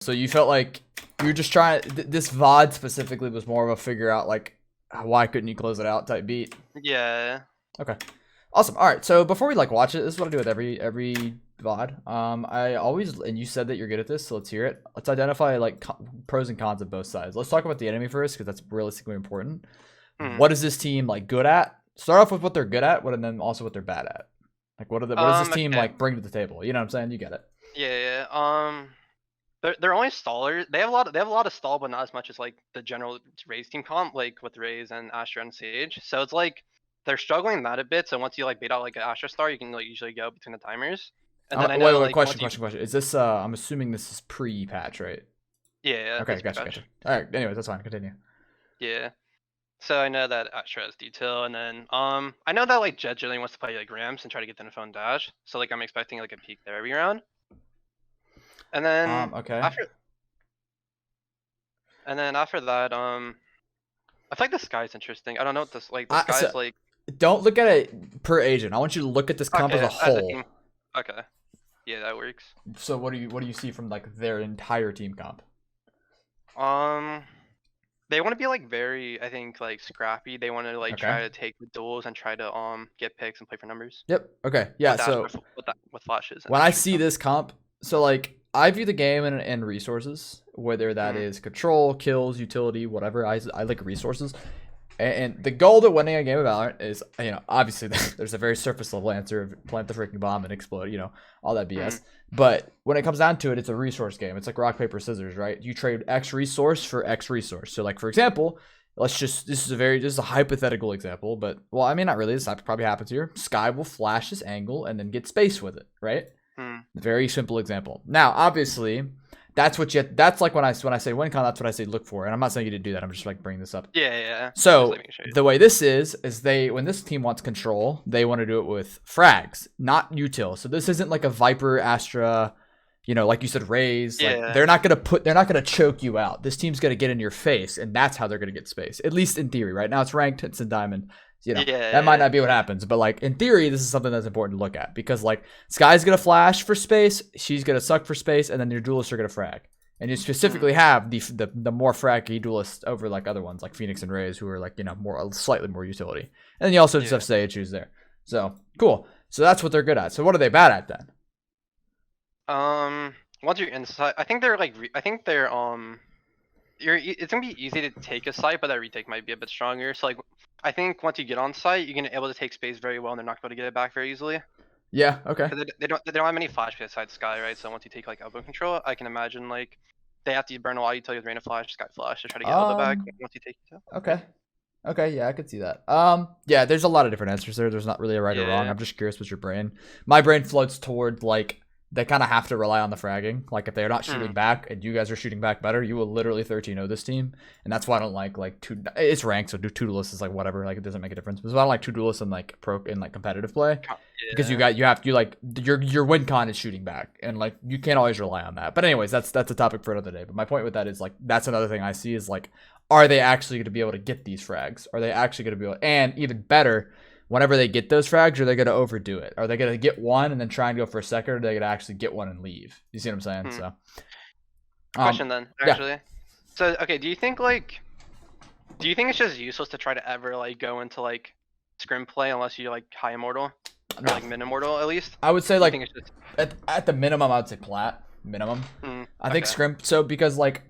So you felt like you're just trying. This VOD specifically was more of a figure out like why couldn't you close it out type beat. Yeah. Okay. Awesome. All right. So before we like watch it, this is what I do with every VOD. I always, and you said that you're good at this, so let's hear it. Let's identify like pros and cons of both sides. Let's talk about the enemy first because that's realistically important. What is this team like good at? Start off with what they're good at, and then also what they're bad at. Like what does this team like bring to the table? You know what I'm saying? You get it. Yeah. They're only stallers. They have a lot of stall, but not as much as like the general Raze team comp, like with Raze and Astra and Sage. So it's like they're struggling that a bit. So once you like bait out like an Astra star, you can like usually go between the timers. And then I know wait, question. Is this I'm assuming this is pre-patch, right? Yeah. Okay, gotcha. All right. Anyways, that's fine. Continue. Yeah. So I know that Astra has detail, and then I know that like Jet generally wants to play like Rams and try to get the info and dash. So like I'm expecting like a peak there every round. And then okay. After that, I feel like the sky's interesting. I don't know what this like. The sky's like. Don't look at it per agent. I want you to look at this comp as a whole. Okay. Yeah, that works. So what do you see from like their entire team comp? They want to be like very, I think, like scrappy. They want to like try to take the duels and try to get picks and play for numbers. Yep. Okay. Yeah. So with flashes. When I see this comp, so like I view the game in resources, whether that is control, kills, utility, whatever. I like resources. And the goal to winning a game of Valorant is, obviously there's a very surface level answer of plant the freaking bomb and explode, all that BS. But when it comes down to it, it's a resource game. It's like rock, paper, scissors, right? You trade X resource for X resource. So like, for example, this is a hypothetical example, but well, I mean, not really. This probably happens here. Sky will flash this angle and then get space with it, right? Very simple example. Now, obviously, that's like when I say win con, that's what I say look for. And I'm not saying you to do that. I'm just like bringing this up. Yeah. So the way this is when this team wants control, they want to do it with frags, not util. So this isn't like a Viper, Astra, like you said, Raze. Like they're not gonna choke you out. This team's gonna get in your face, and that's how they're gonna get space. At least in theory. Right now it's ranked, it's in diamond. That might not be what happens, but like in theory, this is something that's important to look at because like Sky's gonna flash for space, she's gonna suck for space, and then your duelists are gonna frag. And you specifically have the more fraggy duelists over like other ones like Phoenix and Raze who are like slightly more utility. And then you also just have Sage who's there. So cool. So that's what they're good at. So what are they bad at then? Once you're inside, I think they're it's gonna be easy to take a site, but that retake might be a bit stronger. So like I think once you get on site, you're gonna be able to take space very well, and they're not going to get it back very easily. Yeah. Okay. They don't have many flash besides Sky, right? So once you take like elbow control, I can imagine like they have to burn a lot utility with Rain of Flash, Sky Flash to try to get elbow back once you take it. Okay, yeah, I could see that. Yeah, there's a lot of different answers there. There's not really a right or wrong. I'm just curious what's your brain. My brain floats toward like they kind of have to rely on the fragging. Like if they're not shooting back and you guys are shooting back better, you will literally 13-0 this team. And that's why I don't like two. It's ranked, so two duelists is like whatever. Like it doesn't make a difference. But I don't like two duelists in like competitive play because your win con is shooting back and like you can't always rely on that. But anyways, that's a topic for another day. But my point with that is like that's another thing I see is like, are they actually going to be able to get these frags? Are they actually going to be able? And even better, whenever they get those frags, are they going to overdo it? Are they going to get one and then try and go for a second, or are they going to actually get one and leave? You see what I'm saying? So, question then, actually. Yeah. So, okay, do you think it's just useless to try to ever like go into like scrim play unless you're like high immortal or like mid immortal at least? I would say like at the minimum, I would say plat minimum. I think scrim. So because like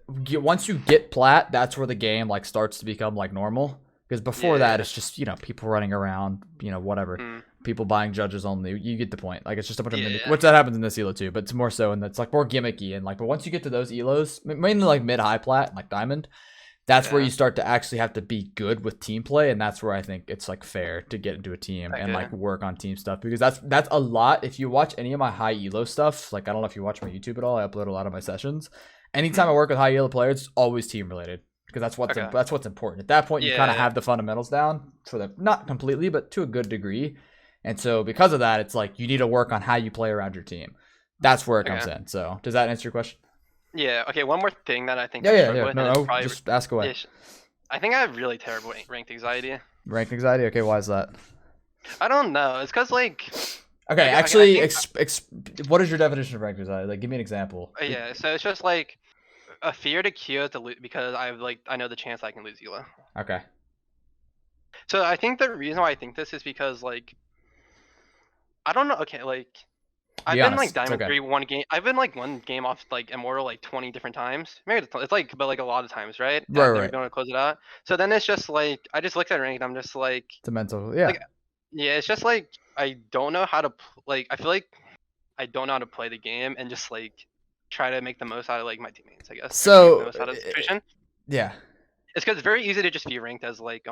once you get plat, that's where the game like starts to become like normal. Because before that, it's just, people running around, whatever. People buying judges only. You get the point. Like, it's just a bunch of which that happens in this elo too, but it's more so, and it's like more gimmicky. And like, but once you get to those elos, mainly like mid-high plat, like diamond, that's where you start to actually have to be good with team play. And that's where I think it's like fair to get into a team and like work on team stuff. Because that's a lot. If you watch any of my high elo stuff, like, I don't know if you watch my YouTube at all. I upload a lot of my sessions. Anytime I work with high elo players, it's always team related. Because that's what's important. At that point, you kind of have the fundamentals down for the not completely, but to a good degree. And so because of that, it's like you need to work on how you play around your team. That's where it comes in. So does that answer your question? Yeah. Okay. One more thing that I think. No, just ask away. I think I have really terrible ranked anxiety. Ranked anxiety? Okay, why is that? I don't know. It's because like Okay, I actually, think, what is your definition of ranked anxiety? Like, give me an example. yeah. So it's just like a fear to queue to lose because I know the chance I can lose Elo. Okay. So I think the reason why I think this is because like I don't know. Okay, like I've Be been like honest. It's Diamond okay. 3 one game. I've been like one game off like Immortal like 20 different times. Maybe it's like but like a lot of times, right? And Right, I've never right. been able to close it out. So then it's just like I just looked at ranked. I'm just like The mental. Yeah. like yeah. It's just like I don't know how to like. I feel like I don't know how to play the game and just like try to make the most out of like my teammates. I guess or try to make the So, most out of the situation. yeah. It's because it's very easy to just be ranked as like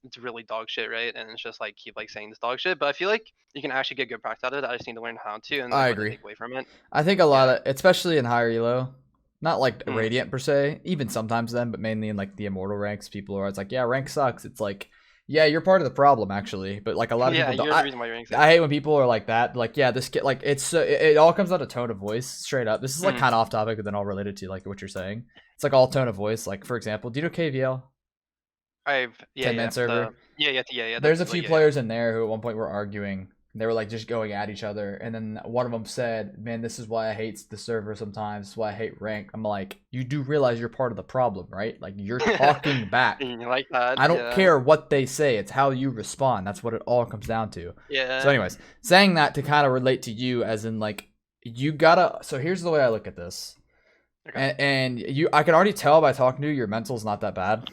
it's really dog shit, right? And it's just like keep like saying this dog shit. But I feel like you can actually get good practice out of it. I just need to learn how to and I like what to agree. take away from it. I think a lot Yeah. of, especially in higher elo, not like Mm. Radiant per se, even sometimes then, but mainly in like the Immortal ranks, people are always like, yeah, rank sucks. It's like, yeah, you're part of the problem actually, but like a lot of Yeah, people don't. you're the reason why you're ranked. I hate when people are like that. Like, yeah, this kid, like, it all comes out of tone of voice, straight up. This is like Mm. kind of off topic, but then all related to like what you're saying. It's like all tone of voice. Like, for example, do you know KVL? Yeah 10-man yeah server. yeah. There's a That's few like players in there who at one point were arguing. They were like just going at each other, and then one of them said, "Man, this is why I hate the server sometimes. This is why I hate rank." I'm like, you do realize you're part of the problem, right? Like you're talking back. You like that? I don't Yeah. care what they say. It's how you respond. That's what it all comes down to. Yeah. So, anyways, saying that to kind of relate to you, as in like you gotta. So here's the way I look at this, Okay. and I can already tell by talking to you, your mental's not that bad.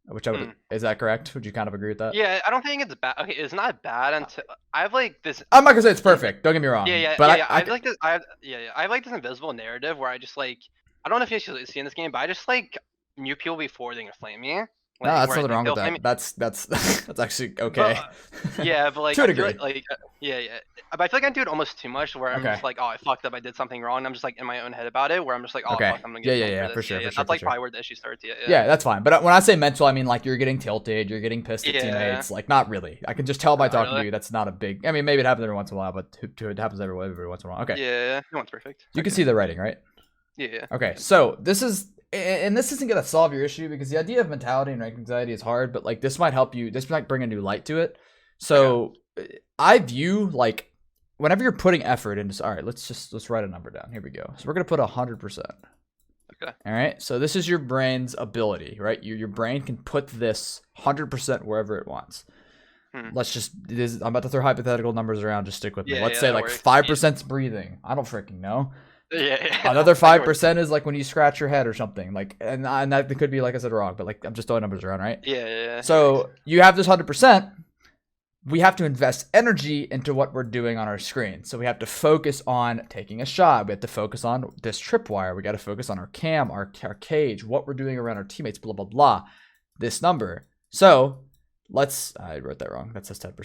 Which I would, is that correct? Would you kind of agree with that? Yeah, I don't think it's bad. Okay, it's not bad until I have like this. I'm not gonna say it's perfect. Don't get me wrong. Yeah. But I have like this. I have like this invisible narrative where I just like I don't know if you actually see in this game, but I just like mute people before they can flame me. No, Like, that's where I nothing think wrong with they'll flame me. that. That's actually okay. Yeah, but like To a I feel degree. like yeah. But I feel like I do it almost too much where I'm Okay. just like, oh, I fucked up, I did something wrong. And I'm just like in my own head about it, where I'm just like, oh Okay. fuck, I'm gonna get blamed For this. sure, for sure, That's for like sure. probably where the issue starts. Yeah, that's fine. But when I say mental, I mean like you're getting tilted, you're getting pissed at Yeah. teammates. Like not really. I can just tell by Not talking really. to you. That's not a big. I mean, maybe it happens every once in a while, but it happens every once in a while. Okay. Yeah, no one's perfect. You can see the writing, right? Yeah. Okay, so this is, and this isn't gonna solve your issue because the idea of mentality and rank anxiety is hard, but like this might help you. This might bring a new light to it. So I view like whenever you're putting effort into, all right, let's write a number down. Here we go. So we're gonna put 100%. Okay. All right. So this is your brain's ability, right? Your brain can put this 100% wherever it wants. Let's just, I'm about to throw hypothetical numbers around. Just stick with me. Let's say like 5%'s breathing. I don't freaking know. Yeah. Another 5% is like when you scratch your head or something. Like, and that could be, like I said, wrong, but like I'm just throwing numbers around, right? Yeah. So you have this 100%. We have to invest energy into what we're doing on our screen. So we have to focus on taking a shot. We have to focus on this tripwire. We got to focus on our cam, our cage, what we're doing around our teammates, blah, blah, blah. This number. So I wrote that wrong. That says 10%,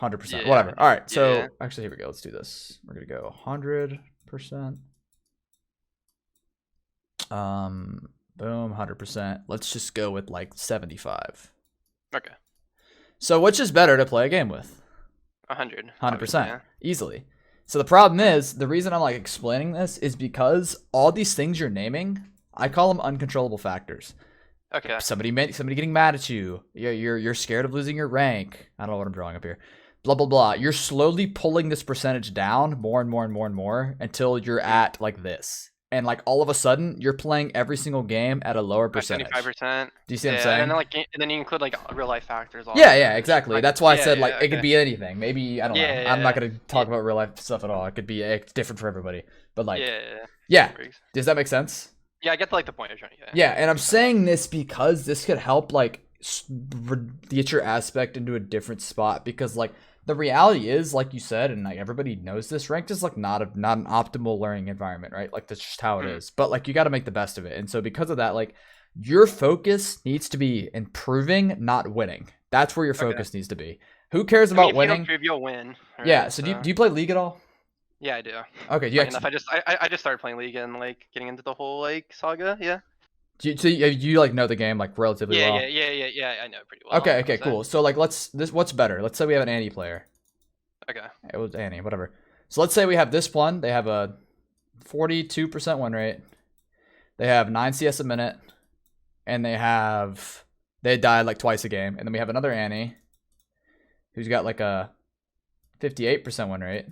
100%, whatever. All right. So actually, here we go. Let's do this. We're going to go 100%. Boom, 100%. Let's just go with like 75. Okay. So which is better to play a game with? 100. 100%. Easily. So the problem is, the reason I'm like explaining this is because all these things you're naming, I call them uncontrollable factors. Okay. Somebody getting mad at you. You're scared of losing your rank. I don't know what I'm drawing up here. Blah, blah, blah. You're slowly pulling this percentage down more and more and more and more until you're at like this. And like all of a sudden, you're playing every single game at a lower percentage. 75%. Do you see what I'm saying? And then and then you include like real life factors. Yeah, exactly. Like, that's why I said like it could be anything. Maybe I don't know. I'm not gonna talk about real life stuff at all. It could be different for everybody. But like, yeah. Does that make sense? Yeah, I get like the point you're trying to get. Yeah, and I'm saying this because this could help like get your aspect into a different spot, because like the reality is, like you said, and like everybody knows this, ranked is like not an optimal learning environment, right? Like that's just how it is. But like you got to make the best of it. And so because of that, like your focus needs to be improving, not winning. That's where your focus needs to be. Who cares about winning? If you'll win. Right? Yeah. So do you play League at all? Yeah, I do. Okay. Do you actually... I just started playing League and like getting into the whole like saga. Yeah. So you like know the game like relatively well? Yeah. I know it pretty well. Okay, cool. So like what's better? Let's say we have an Annie player. Okay. It was Annie, whatever. So let's say we have this one. They have a 42% win rate. They have 9 CS a minute, and they died like twice a game. And then we have another Annie, who's got like a 58% win rate,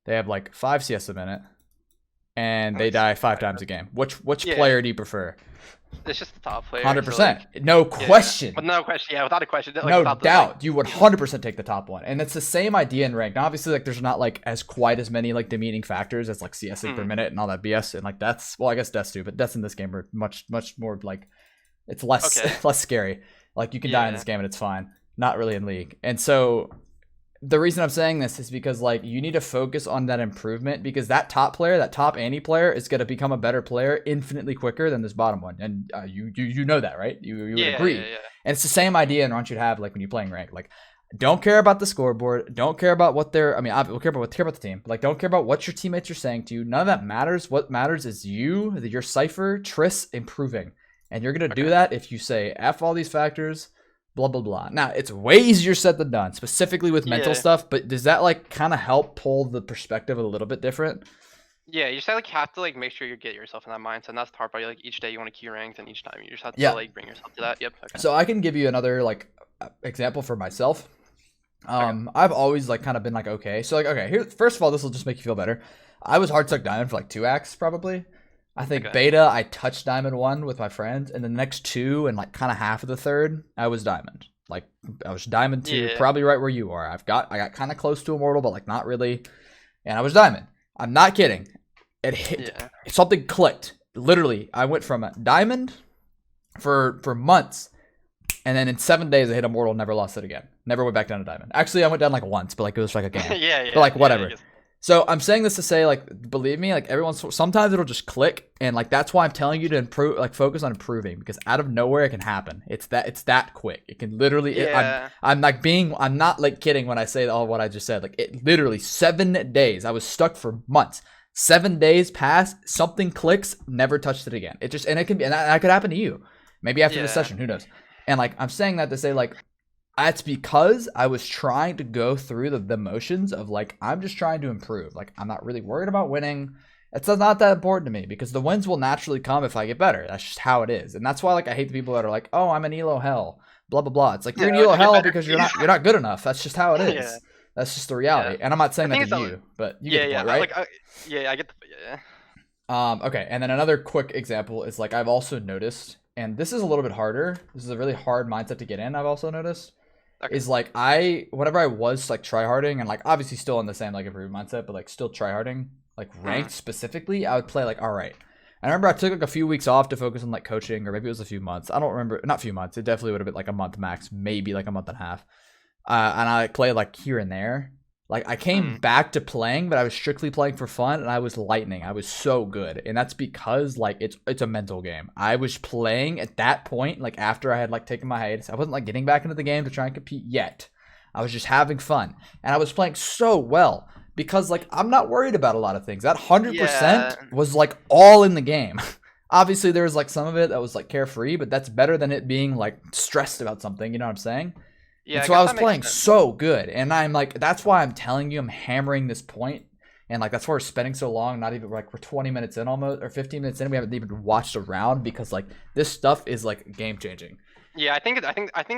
They have like 5 CS a minute, and they Nice. die 5 times a game. Which Yeah. player do you prefer? It's just the top player. 100%. No question. But no question. Yeah, without a question. Like, No without doubt. You would 100% take the top one. And it's the same idea in ranked. Now, obviously, like there's not like as quite as many like demeaning factors as like CS per minute and all that BS. And like that's, well, I guess deaths too, but deaths in this game are much more like, it's less less scary. Like you can die in this game and it's fine. Not really in League. And so the reason I'm saying this is because like you need to focus on that improvement, because that top player, that top Annie player, is going to become a better player infinitely quicker than this bottom one. And you know that, right? You would agree. Yeah. And it's the same idea, and I want you to have like when you're playing rank, like don't care about the scoreboard, don't care about what they're. I mean, we'll care about the team, but like don't care about what your teammates are saying to you. None of that matters. What matters is your Cypher, Triss improving, and you're gonna do that if you say F all these factors. Blah, blah, blah. Now, it's way easier said than done, specifically with mental stuff, but does that, like, kind of help pull the perspective a little bit different? Yeah, you just like have to like make sure you get yourself in that mindset, and that's the hard part. Like each day you want to key ranked, and each time you just have to like bring yourself to that. Yep. Okay. So I can give you another, like, example for myself. I've always, like, kind of been like, okay. So, like, okay, here, first of all, this will just make you feel better. I was hard stuck diamond for, like, 2 acts, probably. I think beta, I touched diamond 1 with my friends, and the next 2 and like kind of half of the 3rd, I was diamond. Like I was diamond 2, probably right where you are. I got kind of close to immortal, but like not really. And I was diamond. I'm not kidding. It hit. Something clicked. Literally, I went from a diamond for months, and then in 7 days I hit immortal. Never lost it again. Never went back down to diamond. Actually, I went down like once, but like it was like a game. But like whatever. So I'm saying this to say, like, believe me, like sometimes it'll just click, and like that's why I'm telling you to improve, like focus on improving, because out of nowhere it can happen. It's that quick. It can literally. I'm not like kidding when I say all what I just said. Like it literally 7 days. I was stuck for months. 7 days passed. Something clicks. Never touched it again. It just and it can be, and that could happen to you. Maybe after this session, who knows? And like I'm saying that to say like. That's because I was trying to go through the motions of like, I'm just trying to improve. Like, I'm not really worried about winning. It's not that important to me because the wins will naturally come if I get better. That's just how it is. And that's why like I hate the people that are like, oh, I'm an elo hell, blah, blah, blah. It's like, you're an elo hell because you're not good enough. That's just how it is. That's just the reality. And I'm not saying that to you, but you get the point, right? I get the okay. And then another quick example is like, I've also noticed, and this is a little bit harder. This is a really hard mindset to get in. I've also noticed. Is like whenever I was like tryharding and like obviously still in the same like improved mindset, but like still tryharding, like ranked specifically, I would play like all right. I remember I took like a few weeks off to focus on like coaching, or maybe it was a few months. I don't remember, not a few months. It definitely would have been like a month max, maybe like a month and a half. And I played like here and there. Like I came back to playing, but I was strictly playing for fun, and I was lightning. I was so good, and that's because like it's a mental game. I was playing at that point, like after I had like taken my hiatus. I wasn't like getting back into the game to try and compete yet. I was just having fun, and I was playing so well because like I'm not worried about a lot of things. That 100% was like all in the game. Obviously, there was like some of it that was like carefree, but that's better than it being like stressed about something. You know what I'm saying? Yeah, and so I was playing so good, and I'm like, that's why I'm telling you, I'm hammering this point, and like that's why we're spending so long. Not even like we're 20 minutes in almost, or 15 minutes in. We haven't even watched a round because like this stuff is like game changing. Yeah, I think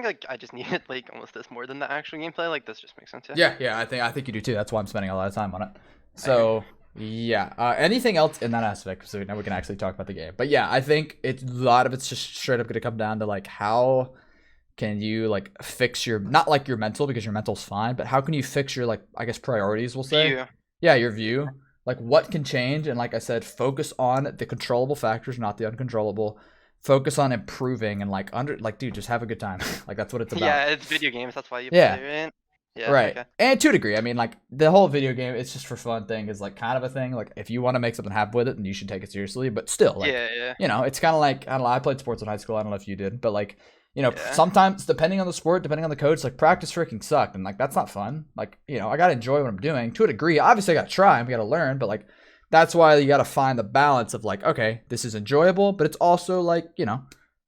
like I just needed like almost this more than the actual gameplay. Like this just makes sense. Yeah. I think you do too. That's why I'm spending a lot of time on it. So yeah. Anything else in that aspect? So now we can actually talk about the game. But yeah, I think a lot of it's just straight up going to come down to like how. Can you like fix your, not like your mental, because your mental's fine, but how can you fix your like, I guess priorities, we'll say? Yeah, your view. Like what can change? And like I said, focus on the controllable factors, not the uncontrollable. Focus on improving and like dude, just have a good time. Like that's what it's about. Yeah, it's video games. That's why you play it. Yeah, right. Okay. And to a degree, I mean, like the whole video game, it's just for fun thing is like kind of a thing. Like if you want to make something happen with it, then you should take it seriously. But still, like, you know, it's kind of like, I don't know, I played sports in high school. I don't know if you did, but like, you know, sometimes depending on the sport, depending on the coach, like practice freaking sucked. And like, that's not fun. Like, you know, I got to enjoy what I'm doing to a degree. Obviously I got to try and we got to learn, but like, that's why you got to find the balance of like, okay, this is enjoyable, but it's also like, you know,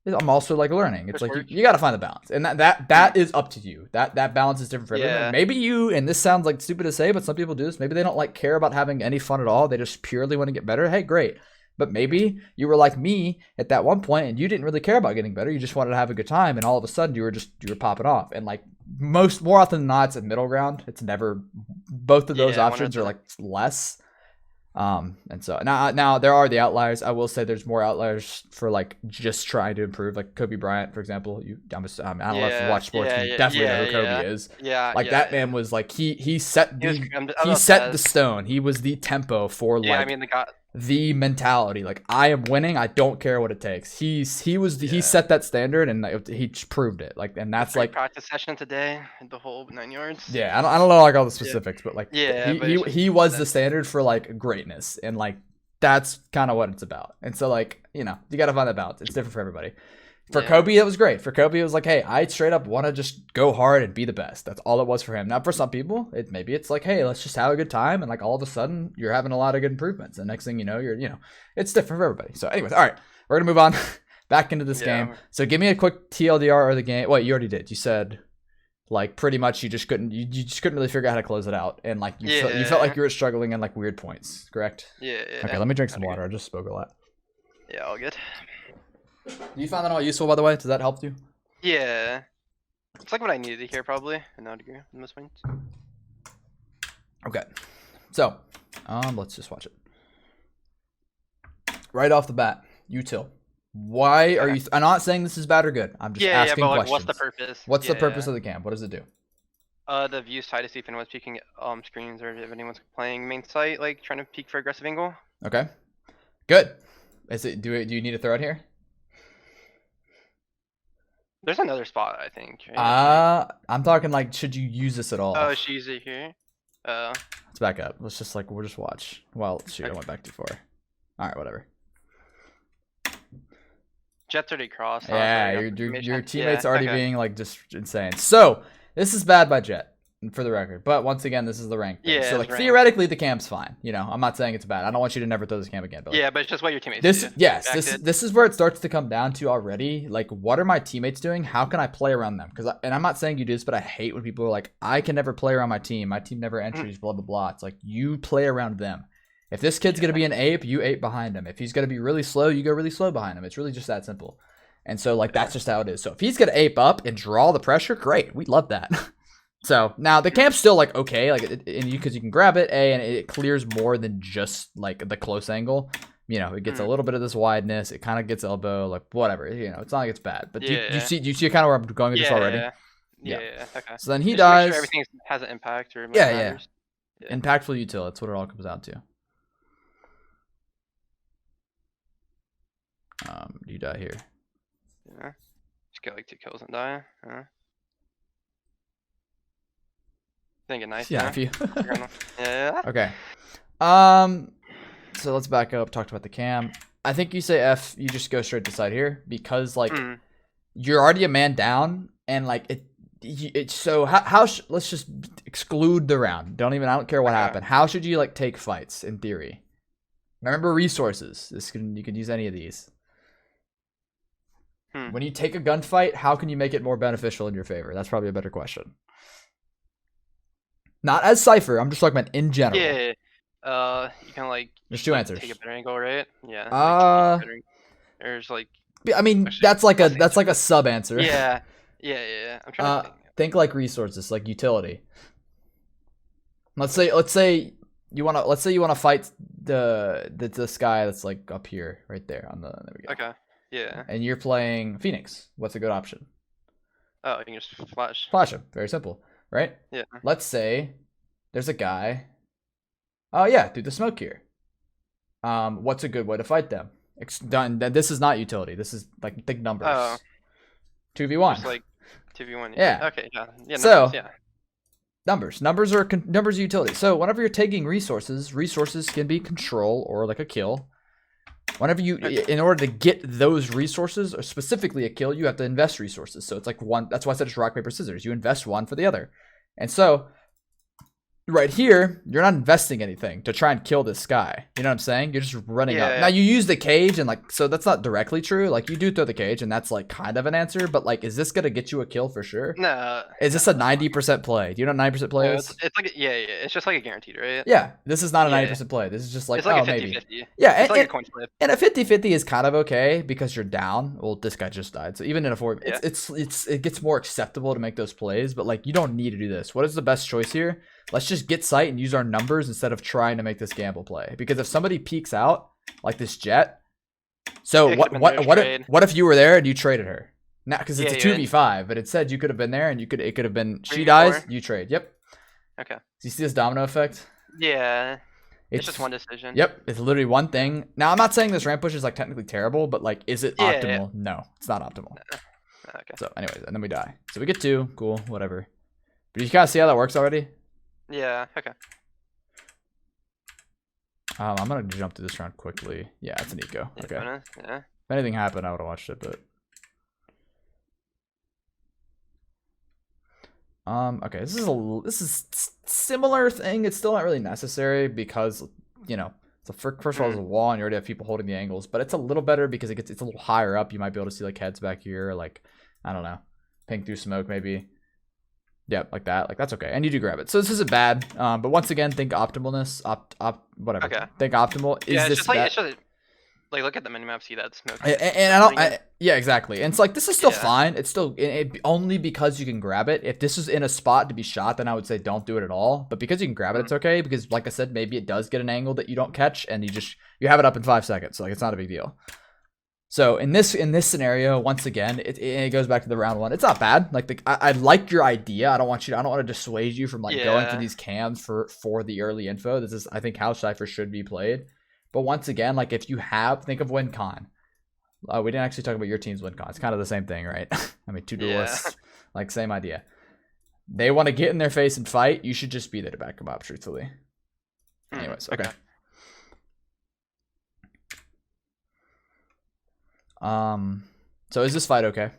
I'm also like learning. It's like, you got to find the balance, and that is up to you. That balance is different for everyone. Maybe you, and this sounds like stupid to say, but some people do this. Maybe they don't like care about having any fun at all. They just purely want to get better. Hey, great. But maybe you were like me at that one point and you didn't really care about getting better. You just wanted to have a good time, and all of a sudden you were popping off. And like more often than not, it's a middle ground. It's never both of those options are like less. And so now there are the outliers. I will say there's more outliers for like just trying to improve, like Kobe Bryant, for example. I don't know if you watch sports, you definitely know who Kobe is. Like that man was like he set the stone. He was the tempo for like the mentality. Like, I am winning. I don't care what it takes. He set that standard, and he proved it. Like, and that's like practice session today, the whole 9 yards. Yeah, I don't know like all the specifics, but like he was the standard for like greatness, and like that's kind of what it's about. And so like, you gotta find that balance. It's different for everybody. For Kobe, it was great. For Kobe, it was like, hey, I straight up want to just go hard and be the best. That's all it was for him. Now, for some people, maybe it's like, hey, let's just have a good time, and like all of a sudden, you're having a lot of good improvements. And next thing you know, it's different for everybody. So, anyways, all right, we're gonna move on back into this game. So, give me a quick TLDR of the game. What you already did? You said like pretty much you just couldn't really figure out how to close it out, and like you felt like you were struggling in like weird points. Correct? Yeah. Okay, let me drink some water. I just spoke a lot. Yeah, all good. Do you find that all useful, by the way? Does that help you? Yeah. It's like what I needed to hear, probably. And now degree in most points. Okay. So, let's just watch it. Right off the bat, util. Why are you... I'm not saying this is bad or good. I'm just asking but, like, questions. what's the purpose? What's the purpose of the cam? What does it do? The view side to see if anyone's peeking screens, or if anyone's playing main site, like trying to peek for aggressive angle. Okay. Good. Do you need to throw it here? There's another spot, I think. Right? I'm talking like, should you use this at all? Oh, should use it here? Let's back up. Let's just like, we'll just watch. Well, shoot, I went back too far. All right, whatever. Jet's already crossed. Yeah, your teammates already being like just insane. So this is bad by Jet, for the record. But once again, this is the rank thing. So like theoretically, the cam's fine. I'm not saying it's bad. I don't want you to never throw this cam again. But like, but it's just what your teammates do. Yes, this is where it starts to come down to already. Like, what are my teammates doing? How can I play around them? And I'm not saying you do this, but I hate when people are like, I can never play around my team. My team never entries. Blah blah blah. It's like, you play around them. If this kid's gonna be an ape, you ape behind him. If he's gonna be really slow, you go really slow behind him. It's really just that simple. And so like that's just how it is. So if he's gonna ape up and draw the pressure, great. We love that. So now the camp's still like okay, like because you can grab it, and it clears more than just like the close angle. It gets a little bit of this wideness. It kind of gets elbow, like whatever. It's not like it's bad. But do you see kind of where I'm going with this already? Yeah. Okay. So then he dies. Make sure everything has an impact or matters. Impactful util. That's what it all comes down to. You die here. Yeah. Just get like 2 kills and die. Think it nice. Yeah, if you. Yeah. Okay. So let's back up. Talked about the cam. I think you say F. You just go straight to side here because like you're already a man down, and like it's so let's just exclude the round. I don't care what happened. How should you like take fights in theory? Remember resources. You can use any of these. When you take a gunfight, how can you make it more beneficial in your favor? That's probably a better question. Not as Cypher. I'm just talking about in general. Yeah. You can like. There's 2 answers. Take a better angle, right? Yeah. There's like. I mean, that's like a sub answer. Yeah. I'm trying to think like resources, like utility. Let's say you want to fight this guy that's like up here, right there on the. There we go. Okay. Yeah. And you're playing Phoenix. What's a good option? Oh, you can just flash. Flash him. Very simple, right? Yeah. Let's say there's a guy. Oh yeah, through the smoke here. What's a good way to fight them? Done. This is not utility. This is like think numbers. Oh. 2v1. Just like 2v1. Yeah. Okay. Yeah. So yeah. Numbers are utility. So whenever you're taking resources can be control or like a kill. Whenever in order to get those resources, or specifically a kill, you have to invest resources. So it's like one. That's why I said it's rock paper scissors. You invest one for the other, and so Right here, you're not investing anything to try and kill this guy. You know what I'm saying? You're just running up. Now you use the cage and like, so that's not directly true. Like you do throw the cage and that's like kind of an answer, but like, is this going to get you a kill for sure? No. Is this a 90% play? Do you know what 90% play is? It's like, yeah. It's just like a guaranteed, right? Yeah. This is not a 90% play. This is just like, it's like oh, a 50-50. maybe. Yeah. It's like a coin flip. And a 50-50 is kind of okay because you're down. Well, this guy just died. So even in a 4, it gets more acceptable to make those plays, but like, you don't need to do this. What is the best choice here? Let's just get sight and use our numbers instead of trying to make this gamble play. Because if somebody peeks out like this Jet, so what if you were there and you traded her? Now, because it's a 2v5, but it said you could have been there and it could have been she dies, you trade. Yep. Okay. Do you see this domino effect? Yeah. It's just one decision. Yep. It's literally one thing. Now I'm not saying this ramp push is like technically terrible, but like, is it optimal? No, it's not optimal. Okay. So anyways, and then we die. So we get 2. Cool. Whatever. But you kind of see how that works already? Yeah, okay. I'm gonna jump through this round quickly. Yeah, it's an eco. Okay. Yeah. If anything happened, I would have watched it, but okay, this is similar thing. It's still not really necessary because you know, so first of all, there's a wall and you already have people holding the angles, but it's a little better because it's a little higher up. You might be able to see like heads back here, or like I don't know, ping through smoke maybe. Yeah, like that. Like that's okay. And you do grab it. So this isn't bad. But once again, think optimalness. Whatever. Okay. Think optimal. Is this just it's just like look at the minimap, see that smoke. Yeah, exactly. And it's like this is still fine. It's still only because you can grab it. If this is in a spot to be shot, then I would say don't do it at all. But because you can grab it, it's okay. Because like I said, maybe it does get an angle that you don't catch, and you have it up in 5 seconds. So like it's not a big deal. So in this scenario, once again, it goes back to the round 1. It's not bad. Like I like your idea. I don't want to dissuade you from like going through these cams for the early info. This is I think how Cypher should be played. But once again, like if you think of WinCon. We didn't actually talk about your team's WinCon. It's kind of the same thing, right? I mean, 2 duelists, like same idea. They want to get in their face and fight. You should just be there to back them up, truthfully. Anyways, okay. So is this fight okay?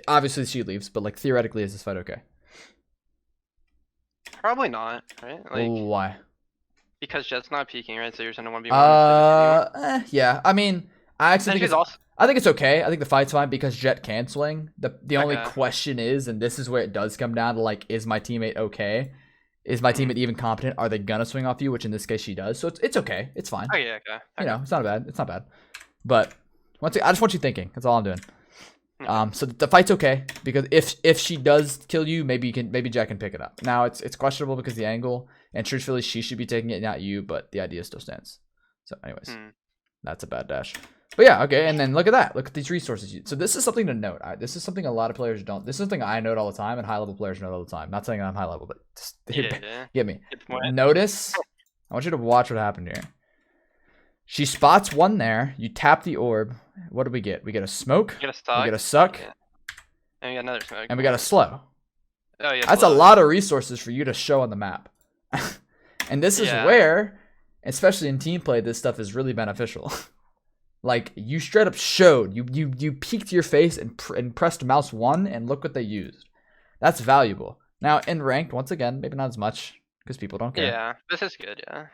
Obviously she leaves, but like theoretically, is this fight okay? Probably not, right? Like, why? Because Jet's not peeking, right? So you're gonna 1v1. Yeah. I mean, I actually think I think it's okay. I think the fight's fine because Jet can swing. The only question is, and this is where it does come down to like, is my teammate okay? Is my teammate even competent? Are they gonna swing off you? Which in this case she does. So it's okay. It's fine. Oh yeah, okay. You know, it's not bad. It's not bad. But I just want you thinking. That's all I'm doing. So the fight's okay because if she does kill you, maybe Jack can pick it up. Now it's questionable because the angle, and truthfully she should be taking it, not you. But the idea still stands. So anyways, that's a bad dash. But yeah, okay. And then look at that. Look at these resources. So this is something to note. This is something a lot of players don't. This is something I note all the time, and high level players note all the time. Not saying I'm high level, but just get me. Notice. I want you to watch what happened here. She spots one there. You tap the orb. What do we get? We get a smoke. We get a suck. Yeah. And we got another smoke. And we got a slow. Oh yeah. That's a lot of resources for you to show on the map. And this is where, especially in team play, this stuff is really beneficial. Like you straight up showed. You peeked your face and pressed mouse 1 and look what they used. That's valuable. Now in ranked, once again, maybe not as much because people don't care. Yeah, this is good. Yeah.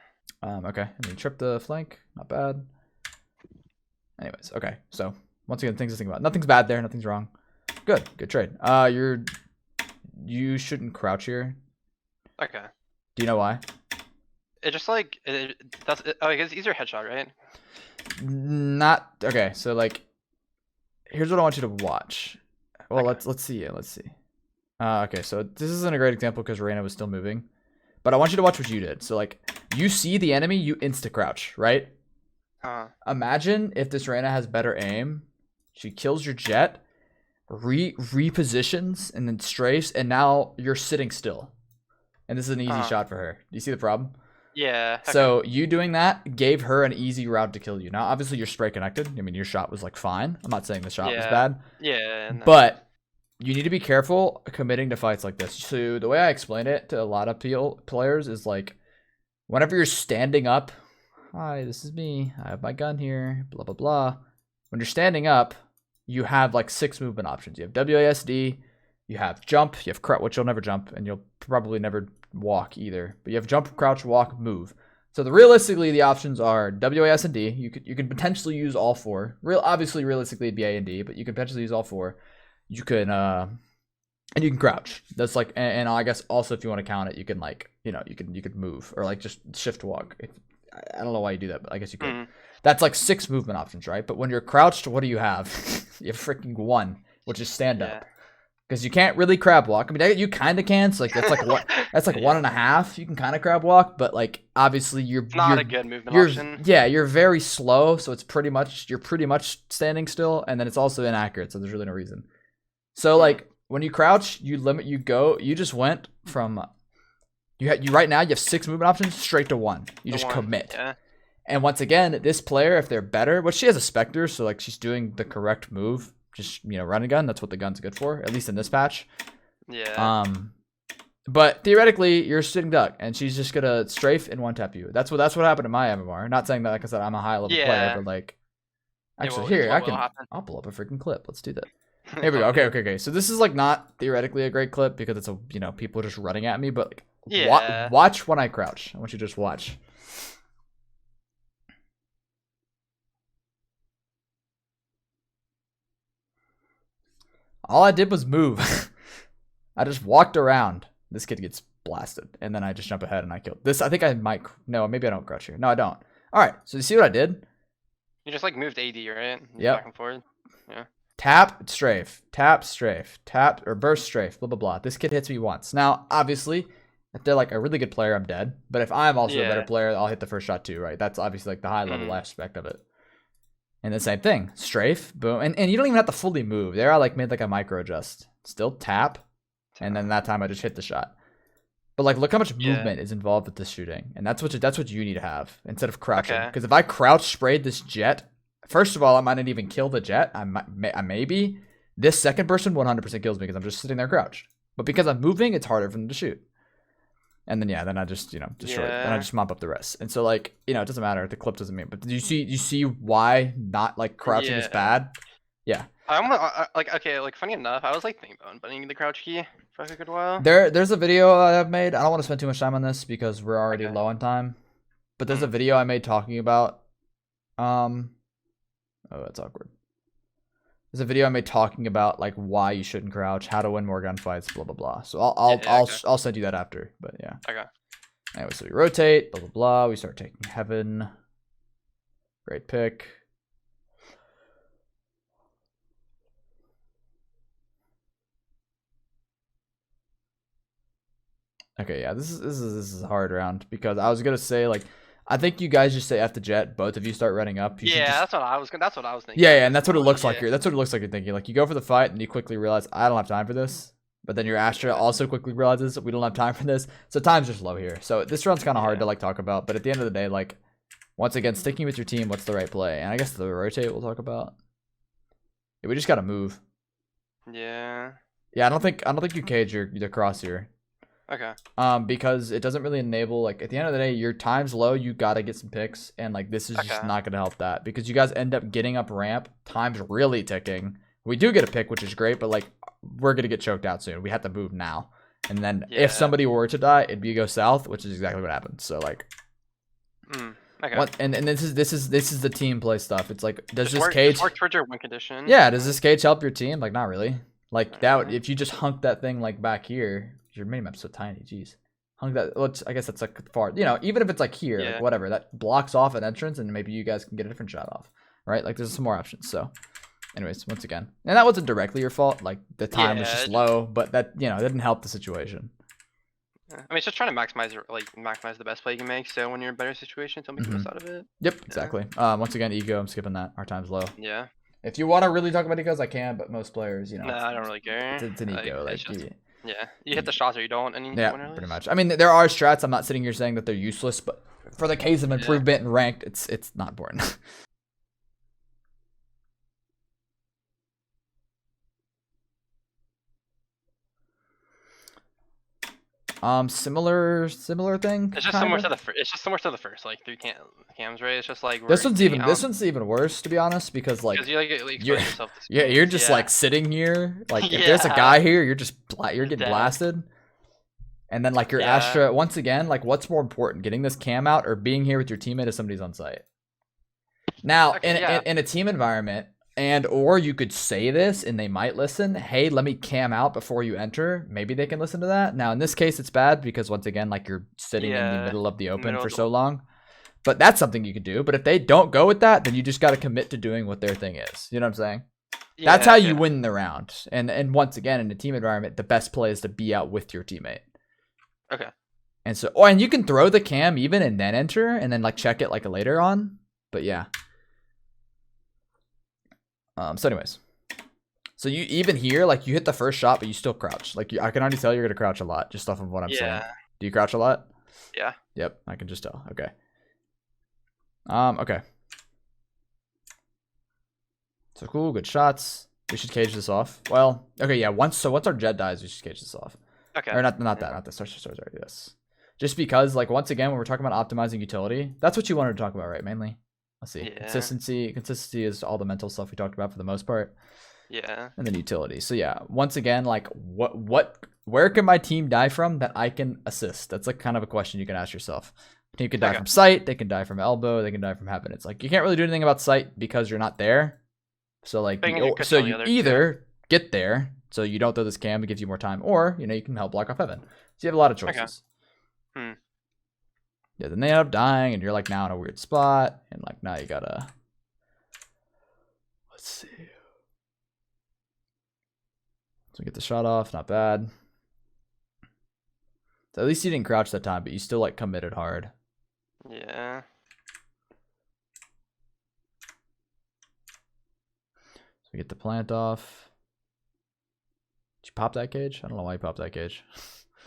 Okay, and then trip the flank, not bad. Anyways, okay, so once again, things to think about. Nothing's bad there, nothing's wrong. Good trade. You shouldn't crouch here. Okay. Do you know why? It just like I guess easier headshot, right? Not okay. So like, here's what I want you to watch. Well, let's see. Okay, so this isn't a great example because Reyna was still moving. But I want you to watch what you did. So, like, you see the enemy, you insta-crouch, right? Imagine if this Reyna has better aim. She kills your Jet, repositions, and then strafes, and now you're sitting still. And this is an easy shot for her. Do you see the problem? Yeah. Okay. So, you doing that gave her an easy route to kill you. Now, obviously, you're spray connected. I mean, your shot was, like, fine. I'm not saying the shot was bad. Yeah. No. But you need to be careful committing to fights like this. So the way I explain it to a lot of players is like, whenever you're standing up, hi, this is me. I have my gun here, blah, blah, blah. When you're standing up, you have like 6 movement options. You have WASD, you have jump, you have which you'll never jump, and you'll probably never walk either. But you have jump, crouch, walk, move. So realistically, the options are W, A, S, and D. You can potentially use all 4. Obviously, realistically, it'd be A and D, but you can potentially use all 4. You can and you can crouch. That's like, and I guess also if you want to count it, you can like, you could move or like just shift walk. I don't know why you do that, but I guess you could. That's like 6 movement options, right? But when you're crouched, what do you have? You have freaking 1, which is stand up. Because you can't really crab walk. I mean, you kind of can. So like that's like what? That's like 1.5. You can kind of crab walk, but like obviously you're not a good movement option. Yeah, you're very slow, so it's you're pretty much standing still, and then it's also inaccurate. So there's really no reason. So like when you crouch, you just went from you right now you have 6 movement options straight to 1. You just commit. Yeah. And once again, this player, if they're better, she has a Spectre, so like she's doing the correct move. Just, run and gun. That's what the gun's good for, at least in this patch. Yeah. But theoretically, you're sitting duck, and she's just gonna strafe and one tap you. That's what happened to my MMR. Not saying that, like I said, I'm a high level player, but like, actually, I'll pull up a freaking clip. Let's do that. Here we go. Okay. So this is like not theoretically a great clip because it's people just running at me, but like, watch when I crouch. I want you to just watch. All I did was move. I just walked around. This kid gets blasted. And then I just jump ahead and I kill. This, I think I might. No, maybe I don't crouch here. No, I don't. All right. So you see what I did? You just like moved AD, right? Yep. Back and forth. Yeah. Tap, strafe. Tap, strafe. Tap, or burst, strafe. Blah, blah, blah. This kid hits me once. Now, obviously, if they're like a really good player, I'm dead. But if I'm also a better player, I'll hit the first shot too, right? That's obviously like the high level aspect of it. And the same thing, strafe, boom, and you don't even have to fully move. There, I like made like a micro adjust. Still tap, and then that time I just hit the shot. But like, look how much movement is involved with this shooting, and that's what you need to have instead of crouching. Because if I crouch sprayed this jet, first of all, I might not even kill the jet. I maybe this second person 100% kills me because I'm just sitting there crouched. But because I'm moving, it's harder for them to shoot. And then then I just destroy it. Then I just mop up the rest. And so like it doesn't matter. The clip doesn't mean. But you see why not like crouching is bad? Yeah. Like funny enough, I was like thinking about unbuttoning the crouch key for like a good while. There's a video I've made. I don't want to spend too much time on this because we're already low on time. But there's a video I made talking about oh, that's awkward. There's a video I made talking about like why you shouldn't crouch, how to win more gunfights, blah blah blah. So I'll send you that after. But yeah. Okay. Anyway, so we rotate, blah blah blah. We start taking heaven. Great pick. Okay, yeah, this is a hard round because I was gonna say like I think you guys just say F the jet. Both of you start running up. That's what I was thinking. Yeah, and that's what it looks like. That's what it looks like. You're thinking like you go for the fight and you quickly realize I don't have time for this. But then your Astra also quickly realizes we don't have time for this. So time's just low here. So this round's kind of hard to like talk about. But at the end of the day, like once again, sticking with your team, what's the right play? And I guess the rotate we'll talk about. Yeah, we just gotta move. Yeah. Yeah, I don't think you cage the cross here. Okay. Because it doesn't really enable, like, at the end of the day, your time's low, you gotta get some picks, and, like, this is just not gonna help that, because you guys end up getting up ramp, time's really ticking. We do get a pick, which is great, but, like, we're gonna get choked out soon. We have to move now. And then if somebody were to die, it'd be go south, which is exactly what happened. So, like... Okay. And this is the team play stuff. It's like, does this work towards your win condition? Yeah, does this cage help your team? Like, not really. Like, that if you just hunk that thing, like, back here... Your minimap's so tiny, jeez. Hung that. Well, I guess that's like far. Even if it's like here, like whatever, that blocks off an entrance, and maybe you guys can get a different shot off, right? Like there's some more options. So, anyways, once again, and that wasn't directly your fault. Like the time was just low, but that didn't help the situation. I mean, it's just trying to maximize the best play you can make. So when you're in a better situation, don't make the most out of it. Yep, exactly. Once again, ego. I'm skipping that. Our time's low. Yeah. If you want to really talk about egos, I can, but most players, No, I don't really care. It's an ego. Yeah, you hit the shots or you don't. Pretty much. I mean, there are strats. I'm not sitting here saying that they're useless, but for the case of improvement and ranked, it's not important. Similar thing. It's just similar to the first, like 3 cams, right? It's just like this one's even worse, to be honest, because like you're just like sitting here, like if there's a guy here, you're getting blasted, And then like your Astra, once again, like what's more important, getting this cam out or being here with your teammate if somebody's on site? Now, in a team environment, and or you could say this and they might listen, hey, let me cam out before you enter. Maybe they can listen to that. Now, in this case, it's bad because once again, like you're sitting in the middle of the open for so long. But that's something you could do. But if they don't go with that, then you just got to commit to doing what their thing is. You know what I'm saying? Yeah, that's how you win the round. And once again, in a team environment, the best play is to be out with your teammate. Okay. And so, and you can throw the cam even and then enter and then like check it like later on. But yeah. So anyways, so you even here, like you hit the first shot, but you still crouch. Like I can already tell you're gonna crouch a lot just off of what I'm saying. Do you crouch a lot? Yeah. Yep, I can just tell. Okay. Okay. So cool, good shots. We should cage this off. Well, okay, yeah. Once our jet dies, we should cage this off. Okay. Or not that. Sorry. Yes. Just because, like, once again, when we're talking about optimizing utility, that's what you wanted to talk about, right? Mainly. Let's see. Yeah. Consistency is all the mental stuff we talked about for the most part. Yeah. And then utility. So yeah, once again, like where can my team die from that I can assist? That's like kind of a question you can ask yourself. A team can die from sight, they can die from elbow, they can die from heaven. It's like you can't really do anything about sight because you're not there. So like you either get there so you don't throw this cam, it gives you more time, or you can help block off heaven. So you have a lot of choices. Okay. Yeah, then they end up dying, and you're like now in a weird spot, and like now you gotta. Let's see. So get the shot off, not bad. So at least you didn't crouch that time, but you still like committed hard. Yeah. So we get the plant off. Did you pop that cage? I don't know why you popped that cage.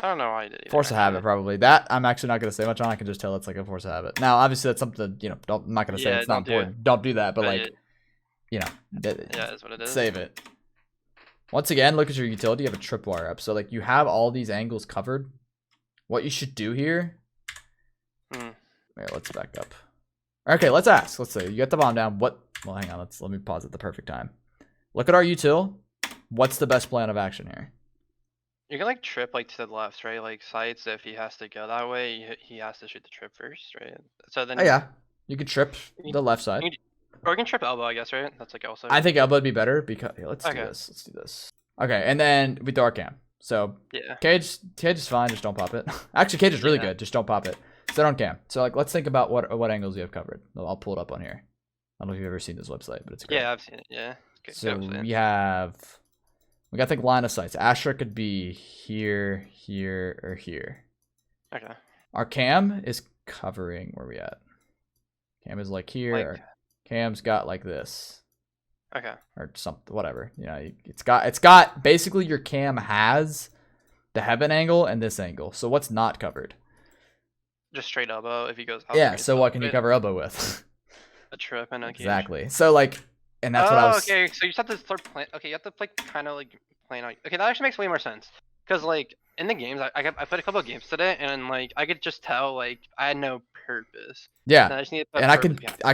I don't know why I did. Force of habit, probably. That I'm actually not gonna say much on. I can just tell it's like a force of habit. Now, obviously, that's something I'm not gonna say it's not important. Don't do that, but like, that's what it is. Save it. Once again, look at your utility. You have a tripwire up, so like you have all these angles covered. What you should do here. Here, let's back up. Okay, let's ask. Let's say you get the bomb down. Well, hang on. Let me pause at the perfect time. Look at our util. What's the best plan of action here? You can like trip like to the left, right? Like sights. If he has to go that way, he has to shoot the trip first, right? So then. Oh, yeah, you can trip the left side. Or you can trip elbow, I guess, right? That's like also. I think elbow would be better because let's do this. Let's do this. Okay, and then we throw our cam. So cage is fine. Just don't pop it. Actually, cage is really good. Just don't pop it. Sit on cam. So like, let's think about what angles you have covered. I'll pull it up on here. I don't know if you've ever seen this website, but it's great. Yeah, I've seen it. Yeah. Okay, so we got the line of sights. Astra could be here, here, or here. Okay. Our cam is covering where we at. Cam is like here. Or cam's got like this. Okay. Or something, whatever. It's got basically your cam has the heaven angle and this angle. So what's not covered? Just straight elbow if he goes out. Yeah, so what can you cover elbow with? A trip and a cage. Exactly. So like, and that's what I was. Okay, so you just have to start playing. Okay, you have to like kind of like playing out. Okay, that actually makes way more sense. Because like in the games, I played a couple of games today, and like I could just tell like I had no purpose. Yeah. And I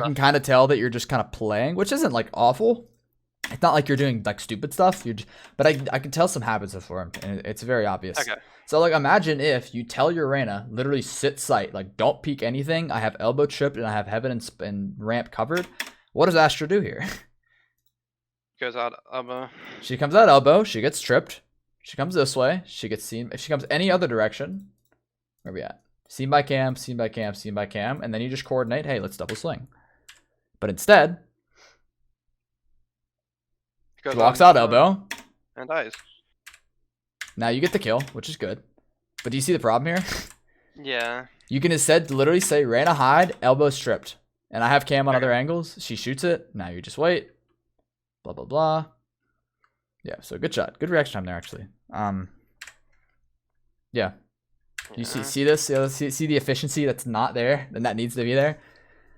can kind of tell that you're just kind of playing, which isn't like awful. It's not like you're doing like stupid stuff. But I can tell some habits have formed, and it's very obvious. Okay. So like imagine if you tell your Reyna literally sit sight, like don't peek anything. I have elbow tripped and I have heaven and ramp covered. What does Astra do here? Goes out elbow. She comes out elbow. She gets tripped. She comes this way. She gets seen. If she comes any other direction, where are we at? Seen by cam, seen by cam, seen by cam, and then you just coordinate. Hey, let's double swing. But instead, she walks out elbow and dies. Now you get the kill, which is good. But do you see the problem here? Yeah. You can instead literally say Reyna hide, elbow stripped. And I have cam on other angles. She shoots it. Now you just wait. Blah, blah, blah. Yeah, so good shot. Good reaction time there, actually. Yeah. You see this? See the efficiency that's not there and that needs to be there?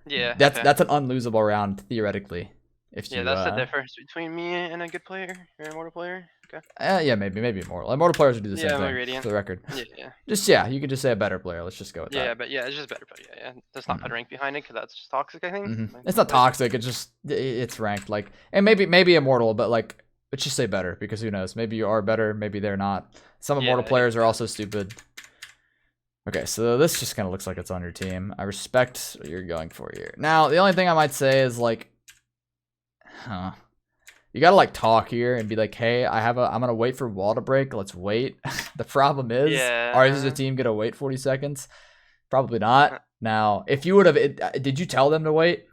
Yeah. That's an unlosable round, theoretically. That's the difference between me and a good player or a Immortal player. Okay. Yeah, maybe Immortal. Immortal players would do the same thing. Radiant. For the record. Yeah. You could just say a better player. Let's just go with that. Yeah, but it's just better player. Yeah. That's not put rank behind it because that's just toxic, I think. It's not toxic. It's ranked like, and maybe Immortal, but like, let's just say better because who knows? Maybe you are better. Maybe they're not. Some Immortal players are also stupid. Okay, so this just kind of looks like it's on your team. I respect what you're going for here. Now, the only thing I might say is like, you gotta like talk here and be like, hey, I'm gonna wait for wall to break. Let's wait. The problem is, is the team gonna wait 40 seconds? Probably not. Now, if you would have, did you tell them to wait?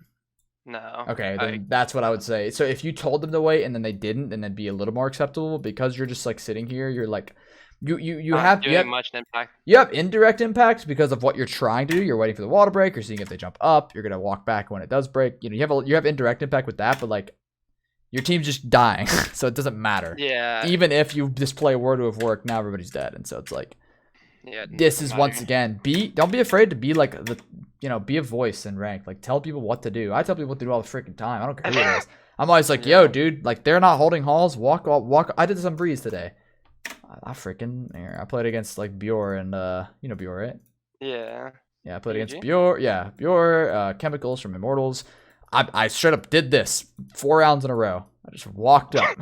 No. Okay, then that's what I would say. So if you told them to wait and then they didn't, then that'd be a little more acceptable because you're just like sitting here. You're like, you have much impact. You have indirect impact because of what you're trying to do. You're waiting for the wall to break. You're seeing if they jump up. You're gonna walk back when it does break. You know, you have indirect impact with that, but like your team's just dying, so it doesn't matter. Yeah. Even if you display a word to have worked, now everybody's dead, and so it's like, yeah. This is once again, don't be afraid to be like be a voice in rank. Like tell people what to do. I tell people what to do all the freaking time. I don't care who it is. I'm always like, yo, dude, like they're not holding halls. Walk. I did this on Breeze today. I played against like Bjor and you know Bjor, right? Yeah. Yeah, I played against Bjor. Yeah, Bjor, Chemicals from Immortals. I straight up did this 4 rounds in a row. I just walked up,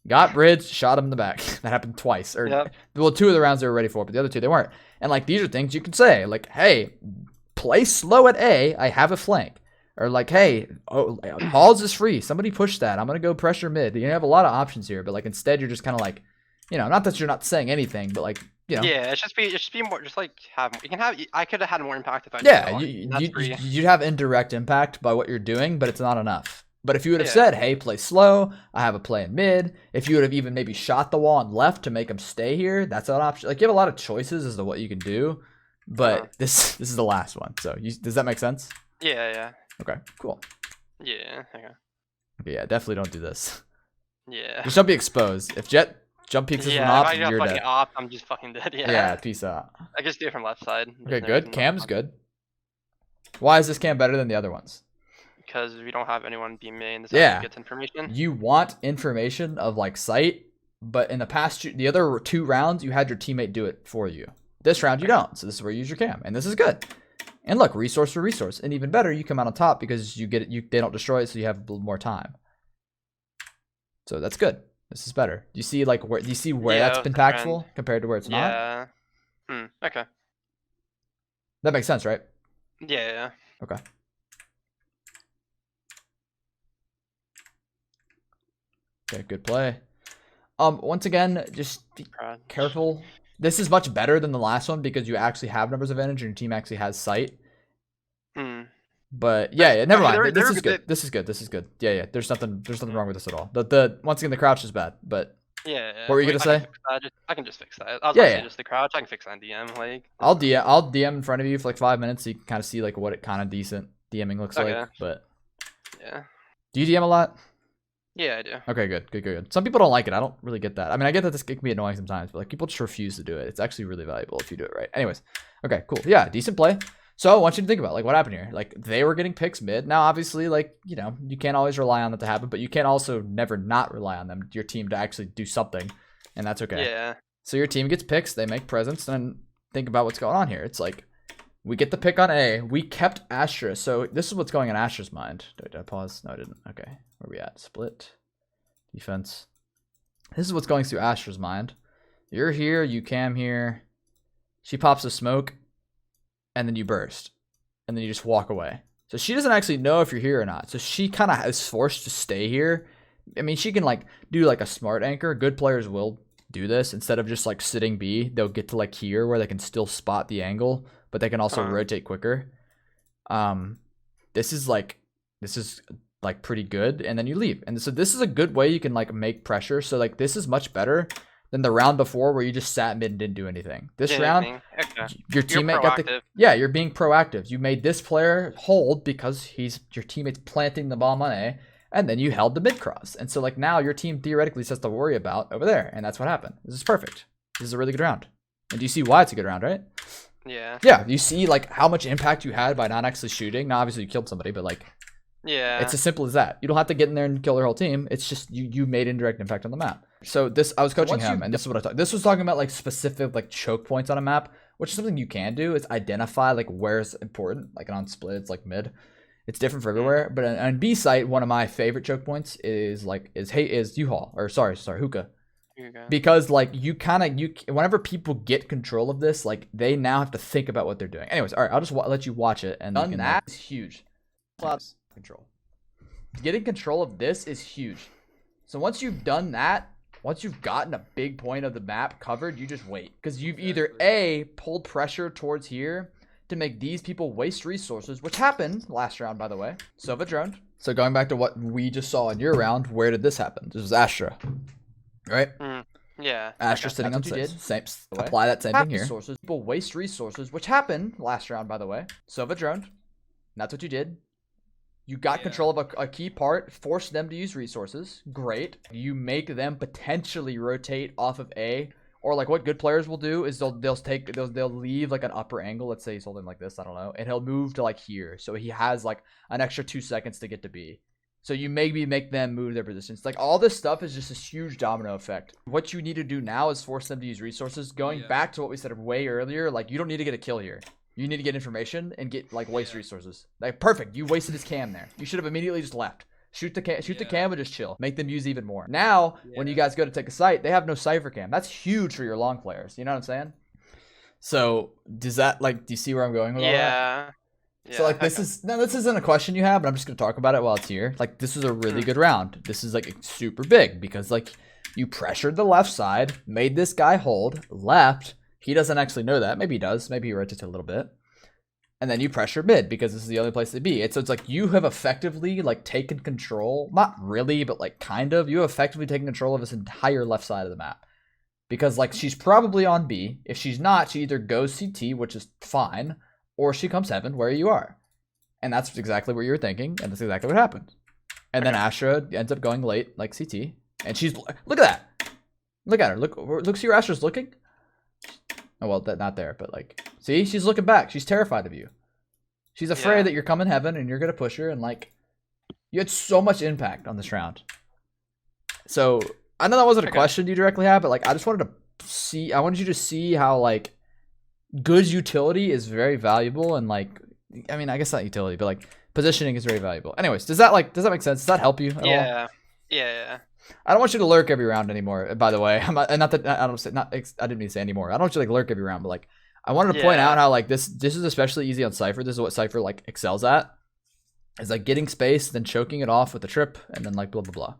got bridge, shot him in the back. That happened twice. Well, 2 of the rounds they were ready for, but the other 2 they weren't. And like these are things you can say, like, hey, play slow at A. I have a flank. Or like, hey, halls is free. Somebody push that. I'm gonna go pressure mid. You have a lot of options here, but like instead you're just kind of like, not that you're not saying anything, but like, Yeah, it's just be more, just like I could have had more impact if I. Yeah, you'd have indirect impact by what you're doing, but it's not enough. But if you would have said, hey, play slow, I have a play in mid. If you would have even maybe shot the wall and left to make them stay here, that's an option. Like you have a lot of choices as to what you can do, but this is the last one. So does that make sense? Yeah. Okay, cool. Yeah. Okay. Okay, yeah, definitely don't do this. Yeah. Just don't be exposed. If Jet jump peeks from op, you're dead. I'm just fucking dead. Yeah, peace out. I just do it from left side. Okay, good. Cam's good. Why is this cam better than the other ones? Because we don't have anyone be main. This gets information. You want information of like sight, but in the past, the other 2 rounds, you had your teammate do it for you. This round, you don't. So this is where you use your cam, and this is good. And look, resource for resource, and even better, you come out on top because you get it. They don't destroy it, so you have a little more time. So that's good. This is better. Do you see where that's impactful compared to where it's not? Yeah. Okay. That makes sense, right? Yeah. Okay. Okay, good play. Once again, just be careful. This is much better than the last one because you actually have numbers advantage and your team actually has sight. But yeah, never mind. This is good. This is good. Yeah. There's nothing wrong with this at all. The once again the crouch is bad, but yeah. What were you gonna say? I can just fix that. I was gonna say just the crouch. I can fix that in DM. Like I'll DM in front of you for like 5 minutes so you can kind of see like what it kind of decent DMing looks like. But yeah. Do you DM a lot? Yeah, I do. Okay, good. Some people don't like it. I don't really get that. I mean, I get that this can be annoying sometimes, but like people just refuse to do it. It's actually really valuable if you do it right. Anyways, okay, cool. Yeah, decent play. So I want you to think about like what happened here. Like they were getting picks mid. Now, obviously, like you can't always rely on that to happen, but you can't also never not rely on them, your team, to actually do something, and that's okay. Yeah. So your team gets picks. They make presents, and think about what's going on here. It's like we get the pick on A. We kept Astra. So this is what's going in Astra's mind. Did I pause? No, I didn't. Okay, where are we at? Split. Defense. This is what's going through Astra's mind. You're here, you cam here. She pops a smoke, and then you burst. And then you just walk away. So she doesn't actually know if you're here or not. So she kind of is forced to stay here. I mean, she can like do like a smart anchor. Good players will do this. Instead of just like sitting B, they'll get to like here where they can still spot the angle, but they can also rotate quicker. This is pretty good, and then you leave. And so this is a good way you can like make pressure. So like this is much better than the round before where you just sat mid and didn't do anything. This round, your teammate got the you're being proactive. You made this player hold because your teammate's planting the bomb on A, and then you held the mid cross. And so like now your team theoretically has to worry about over there, and that's what happened. This is perfect. This is a really good round. And do you see why it's a good round, right? Yeah. Yeah, you see like how much impact you had by not actually shooting. Now obviously you killed somebody, but like yeah, it's as simple as that. You don't have to get in there and kill their whole team. It's just you made indirect impact on the map. So I was coaching him, and this is what I thought. This was talking about like specific like choke points on a map, which is something you can do. Is identify like where's important. Like on split, it's like mid. It's different for everywhere. But on B site, one of my favorite choke points is U-Haul, or sorry, hookah. because like whenever people get control of this, like they now have to think about what they're doing. Anyways, all right, I'll just let you watch it, and then that is huge. Cloud control. Getting control of this is huge. So once you've done that, once you've gotten a big point of the map covered, you just wait. Because you've either A, pulled pressure towards here to make these people waste resources, which happened last round, by the way. Sova droned. So going back to what we just saw in your round, where did this happen? This was Astra, right? Yeah. Astra sitting on 6. Same, apply that same thing here. People waste resources, which happened last round, by the way. Sova droned. That's what you did. You got control of a key part, forced them to use resources. Great. You make them potentially rotate off of A, or like what good players will do is they'll leave like an upper angle. Let's say he's holding like this, I don't know, and he'll move to like here, so he has like an extra 2 seconds to get to B. So you maybe make them move their positions. Like all this stuff is just this huge domino effect. What you need to do now is force them to use resources. Going back to what we said way earlier, like you don't need to get a kill here. You need to get information and get like waste resources. Like perfect. You wasted his cam there. You should have immediately just left. Shoot the cam and just chill. Make them use even more. Now, when you guys go to take a site, they have no cipher cam. That's huge for your long players. You know what I'm saying? So does that like? Do you see where I'm going with all that? So like this isn't a question you have, but I'm just gonna talk about it while it's here. Like this was a really good round. This is like super big because like you pressured the left side, made this guy hold left. He doesn't actually know that. Maybe he does. Maybe he rotates a little bit. And then you pressure mid because this is the only place to be. So it's like you have effectively like taken control. Not really, but like kind of. You have effectively taken control of this entire left side of the map. Because like she's probably on B. If she's not, she either goes CT, which is fine, or she comes heaven where you are. And that's exactly what you were thinking. And that's exactly what happened. And then Astra ends up going late like CT. And she's, look at that. Look at her. Look, see where Astra's looking? Oh, well, not there, but like, see, she's looking back. She's terrified of you. She's afraid that you're coming heaven and you're going to push her. And like, you had so much impact on this round. So I know that wasn't a question you directly had, but like, I just wanted to see, I wanted you to see how like good utility is very valuable. And like, I mean, I guess not utility, but like positioning is very valuable. Anyways, does that make sense? Does that help you at all? Yeah. I don't want you to lurk every round anymore. By the way, I didn't mean to say anymore. I don't want you to like lurk every round, but like I wanted to point out how like this is especially easy on Cypher. This is what Cypher like excels at. Is like getting space, then choking it off with a trip, and then like blah blah blah.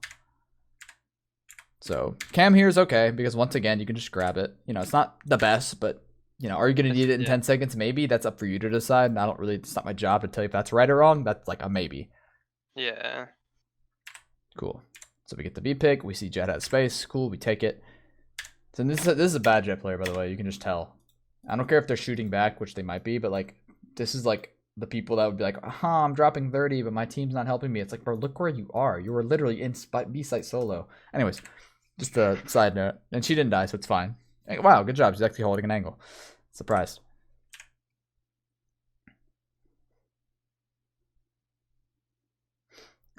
So cam here is okay because once again you can just grab it. You know, it's not the best, but you know, are you gonna need it in 10 seconds? Maybe. That's up for you to decide. And I don't really. It's not my job to tell you if that's right or wrong. That's like a maybe. Yeah. Cool. So we get the B pick. We see Jet has space. Cool. We take it. So this is a bad Jet player, by the way. You can just tell. I don't care if they're shooting back, which they might be, but like this is like the people that would be like, I'm dropping 30, but my team's not helping me. It's like, bro, look where you are. You were literally in B site solo. Anyways, just a side note. And she didn't die, so it's fine. Wow, good job. She's actually holding an angle. Surprised.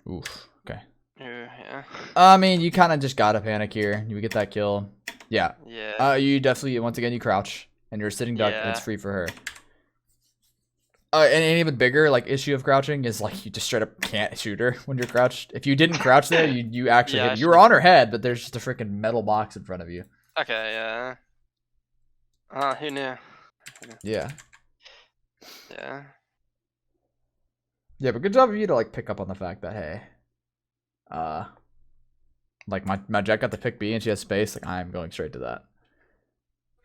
Oof. Okay. Yeah. I mean, you kind of just gotta panic here. You get that kill. Yeah. Yeah. You definitely, once again, you crouch. And you're sitting duck, and it's free for her. And an even bigger like issue of crouching is like you just straight up can't shoot her when you're crouched. If you didn't crouch there, you actually hit her. You were on her head, but there's just a freaking metal box in front of you. Okay, yeah. Who knew? Yeah. Yeah. Yeah, but good job of you to like pick up on the fact that hey, like my Jet got to pick B and she has space. Like I'm going straight to that.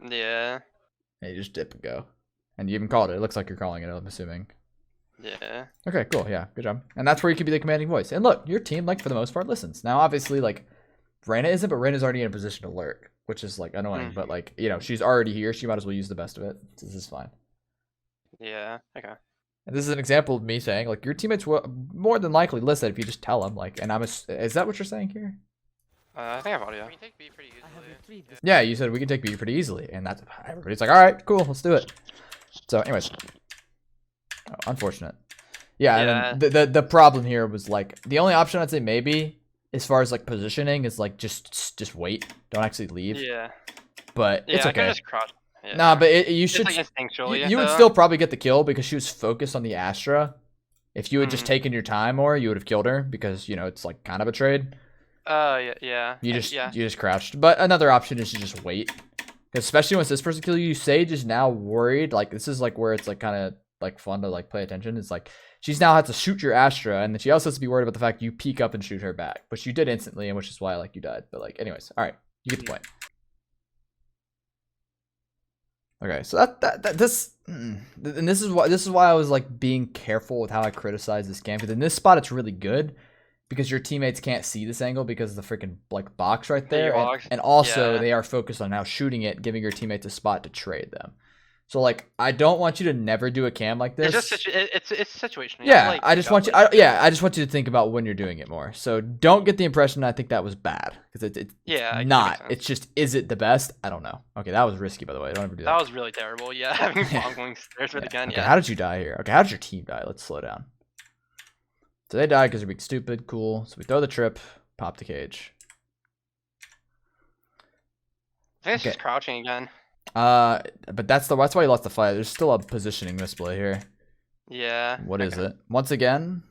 Yeah. And you just dip and go, and you even called it. It looks like you're calling it. I'm assuming. Yeah. Okay, cool. Yeah, good job. And that's where you can be the commanding voice. And look, your team, like for the most part, listens. Now, obviously, like Reyna isn't, but Reyna's already in a position to lurk, which is like annoying. But like you know, she's already here. She might as well use the best of it. This is fine. Yeah. Okay. And this is an example of me saying, like, your teammates will more than likely listen if you just tell them, like, and is that what you're saying here? I think I've audio. We can take B pretty easily. Yeah, you said we can take B pretty easily, and that's everybody's like, all right, cool, let's do it. So, anyways, unfortunate. Yeah, and then the problem here was like the only option I'd say maybe as far as like positioning is like just wait, don't actually leave. Yeah. But it's okay. I can just crouch. Yeah. Nah, but you should. Like instinctually, you would still probably get the kill because she was focused on the Astra. If you had just taken your time more, you would have killed her because you know it's like kind of a trade. Yeah. You just crouched. But another option is to just wait. Especially once this person kills you, Sage is now worried. Like, this is like where it's like kind of like fun to like pay attention. It's like she's now had to shoot your Astra, and then she also has to be worried about the fact you peek up and shoot her back, which you did instantly, and which is why like you died. But like, anyways, all right, you get the point. Okay, so this is why I was like being careful with how I criticize this game, because in this spot it's really good. Because your teammates can't see this angle because of the freaking like box right there, and also they are focused on now shooting it, giving your teammates a spot to trade them. So like, I don't want you to never do a cam like this. It's situational. Yeah, like, I just want you. I just want you to think about when you're doing it more. So don't get the impression I think that was bad, because it's not. It's just, is it the best? I don't know. Okay, that was risky, by the way. Don't ever do that. That was really terrible. Yeah, having bomb going stairs with a gun. Okay, how did you die here? Okay, how did your team die? Let's slow down. So they died because they're being stupid. Cool. So we throw the trip, pop the cage. I think it's just crouching again. But that's why you lost the fight. There's still a positioning misplay here. Yeah. What is it? Once again,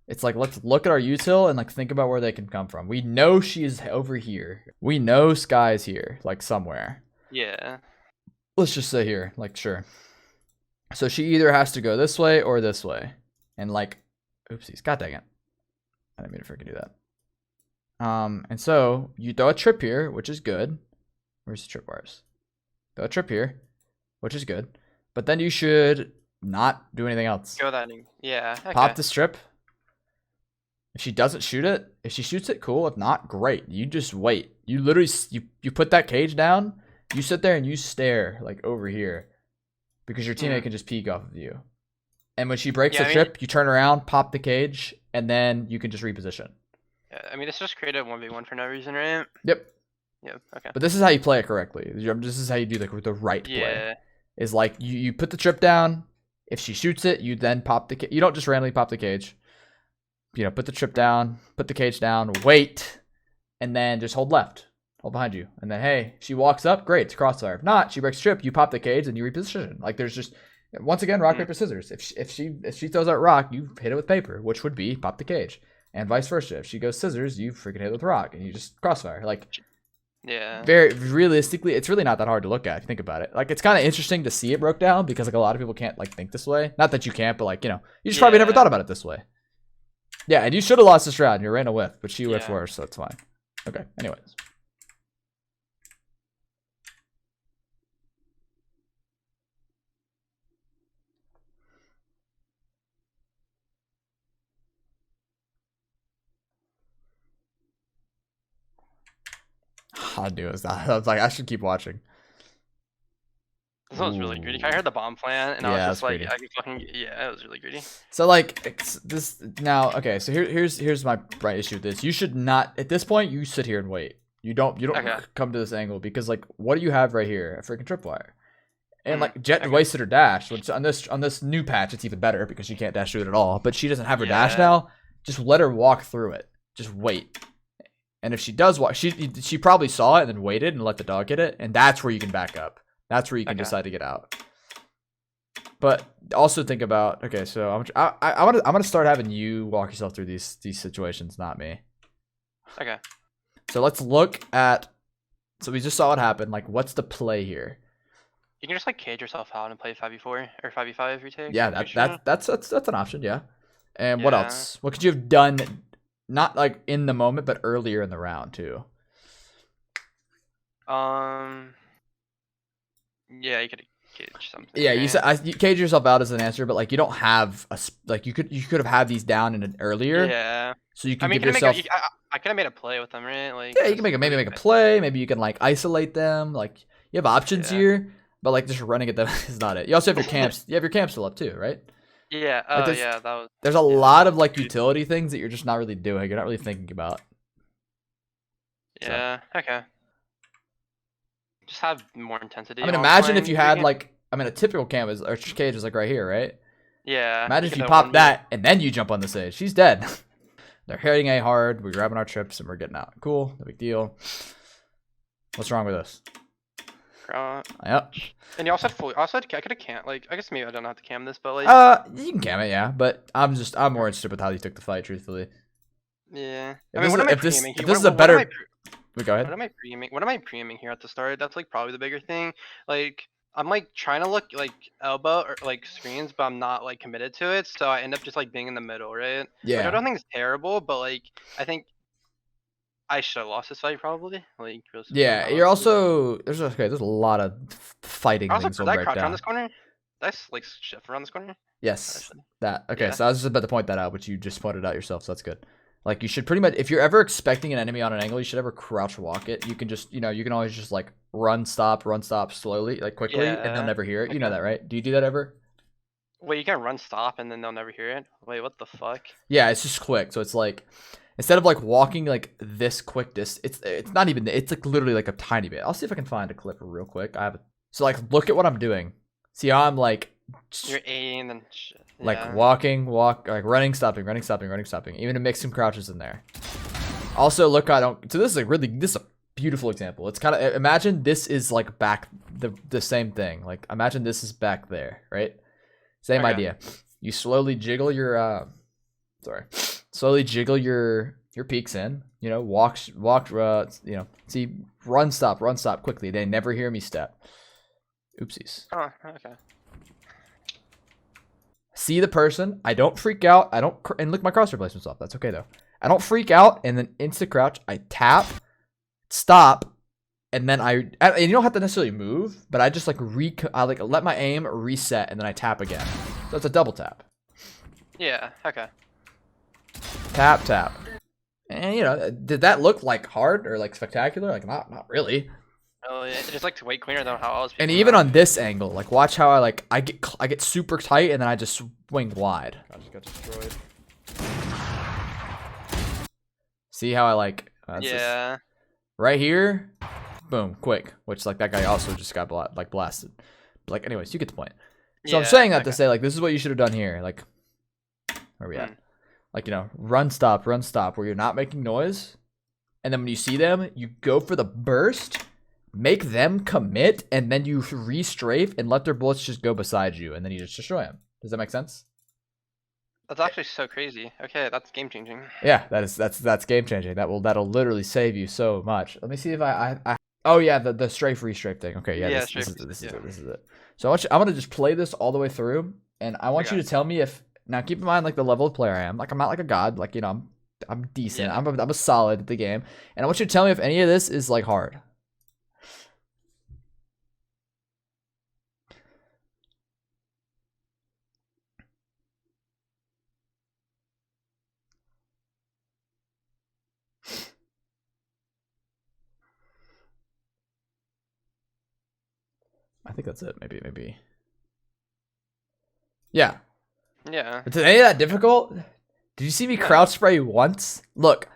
it's like, let's look at our util and like think about where they can come from. We know she is over here. We know Sky's here, like somewhere. Yeah. Let's just say here, like, sure. So she either has to go this way or this way. And like, oopsies, god dang it. I didn't mean to freaking do that. And so you throw a trip here, which is good. Where's the trip wires? Throw a trip here, which is good. But then you should not do anything else. Go that. Yeah. Okay. Pop this trip. If she doesn't shoot it, if she shoots it, cool. If not, great. You just wait. You literally, you put that cage down. You sit there and you stare like over here, because your teammate can just peek off of you. And when she breaks the trip, you turn around, pop the cage, and then you can just reposition. Yeah, I mean, this just created 1v1 for no reason, right? Yep. Yeah, okay. But this is how you play it correctly. This is how you do the right play. Is like, you put the trip down. If she shoots it, you then pop the cage. You don't just randomly pop the cage. You know, put the trip down, put the cage down, wait, and then just hold left. Hold behind you. And then, hey, she walks up, great, it's crossfire. If not, she breaks trip, you pop the cage, and you reposition. Like, there's just... Once again, rock, paper, scissors. If she throws out rock, you hit it with paper, which would be pop the cage. And vice versa. If she goes scissors, you freaking hit it with rock, and you just crossfire. Like, yeah. Very realistically, it's really not that hard to look at if you think about it. Like, it's kind of interesting to see it broke down, because like a lot of people can't like think this way. Not that you can't, but like, you know, you just probably never thought about it this way. Yeah, and you should have lost this round. You ran a whiff, but she whiffed worse, so it's fine. Okay, anyways. I knew it was that. I was like, I should keep watching. This was really greedy. I heard the bomb plan, and I was just like, I could fucking, it was really greedy. So like, this now, okay. So here's my issue with this. You should not, at this point, you sit here and wait. You don't come to this angle, because like, what do you have right here? A freaking tripwire. And like, Jet wasted her dash, which on this new patch, it's even better because she can't dash through it at all. But she doesn't have her dash now. Just let her walk through it. Just wait. And if she does walk, she probably saw it and then waited and let the dog hit it, and that's where you can back up. That's where you can decide to get out. But also think about, okay, so I'm gonna start having you walk yourself through these situations, not me. Okay. So let's look at. So we just saw what happened. Like, what's the play here? You can just like cage yourself out and play 5v4 or 5v5 retake. Yeah, that's an option. Yeah. And what else? What could you have done? Not like in the moment, but earlier in the round too. Yeah, you could cage something. Yeah, you cage yourself out as an answer, but like you don't have like you could have had these down in an earlier. Yeah. So you can give yourself. I could have made a play with them, right? Like. Yeah, you can maybe make a play. Maybe you can like isolate them. Like, you have options here, but like just running at them is not it. You also have your camps. You have your camps still up too, right? Yeah. Like there's a lot of like utility things that you're just not really doing. You're not really thinking about. Yeah. So. Okay. Just have more intensity. I mean, imagine if you had like, I mean, a typical camp or cage is like right here, right? Yeah. Imagine if you pop that and then you jump on the stage. She's dead. They're hitting A hard. We're grabbing our trips and we're getting out. Cool. No big deal. What's wrong with this? Yep. And you also had I could have cam. Like, I guess maybe I don't have to cam this, but like. You can cam it, yeah. But I'm more interested with how you took the fight, truthfully. Yeah. If I mean, this what is, am I if this pre-aiming if here? this is a better, go ahead. What am I pre-aiming? What am I pre-aiming here at the start? That's like probably the bigger thing. Like I'm like trying to look like elbow or like screens, but I'm not like committed to it. So I end up just like being in the middle, right? Which I Yeah. don't think is terrible, but like I think I should have lost this fight probably. Like realistically, Yeah, you're also there's a lot of fighting also, things did will I break crouch around down. this corner? Did I like shift around this corner? Yes, Actually, that. Okay, yeah. so I was just about to point that out, but you just pointed out yourself, so that's good. Like, you should pretty much, if you're ever expecting an enemy on an angle, you should ever crouch walk it. You can just, you can always just like run, stop slowly, like quickly, and they'll Yeah. never hear it. You know Okay. that, right? Do you do that ever? Wait, you can run stop and then they'll never hear it? Wait, what the fuck? Yeah, it's just quick. So it's like, instead of like walking like this quick distance, it's not even, it's like literally like a tiny bit. I'll see if I can find a clip real quick. So like, look at what I'm doing. See how I'm like, You're aiming and shit. like Yeah. like running, stopping, running, stopping, running, stopping. Even to mix some crouches in there. Also, look, so this is a beautiful example. It's kind of, imagine this is like back, the same thing. Like, imagine this is back there, right? Same idea. You slowly jiggle your, slowly jiggle your peaks in, walk, see, run, stop quickly. They never hear me step. Oopsies. Oh, okay. See the person. I don't freak out. And look, my crosshair placement's off. That's okay though. I don't freak out, and then insta crouch. I tap, stop, and then and you don't have to necessarily move, but I just like I let my aim reset, and then I tap again. So it's a double tap. Yeah. Okay. Tap, tap. And did that look like hard or like spectacular? Like not really. Oh, yeah. It's just like way cleaner than how I was. And even on this angle, like watch how I get super tight and then I just swing wide. I just got destroyed. See how I like? Yeah. Right here, boom, quick. Which like that guy also just got blasted. But, like, anyways, you get the point. So I'm saying that to say like this is what you should have done here. Like, where are we at? Like, run stop, where you're not making noise, and then when you see them, you go for the burst. Make them commit, and then you re-strafe and let their bullets just go beside you, and then you just destroy them. Does that make sense? That's actually so crazy. Okay, that's game changing. Yeah, that's game changing. That'll literally save you so much. Let me see if I oh yeah, the strafe re-strafe thing. Okay, yeah, this is it. So I'm gonna just play this all the way through, and I want you to tell me if, now keep in mind like the level of player I am. Like, I'm not like a god. Like, I'm decent. Yeah. I'm a solid at the game, and I want you to tell me if any of this is like hard. I think that's it. Maybe. Yeah. Yeah. Is any of that difficult? Did you see me crouch spray once? Look.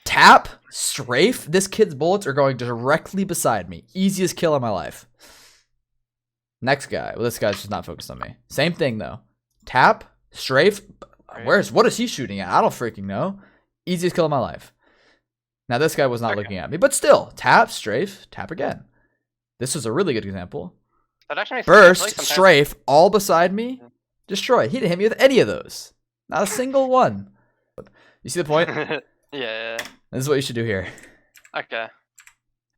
Tap, strafe. This kid's bullets are going directly beside me. Easiest kill of my life. Next guy. Well, this guy's just not focused on me. Same thing though. Tap, strafe. What is he shooting at? I don't freaking know. Easiest kill of my life. Now this guy was not looking at me, but still. Tap, strafe, tap again. This is a really good example. That actually makes Burst, sense. Like strafe, all beside me. Destroy. He didn't hit me with any of those. Not a single one. You see the point? Yeah. This is what you should do here. Okay.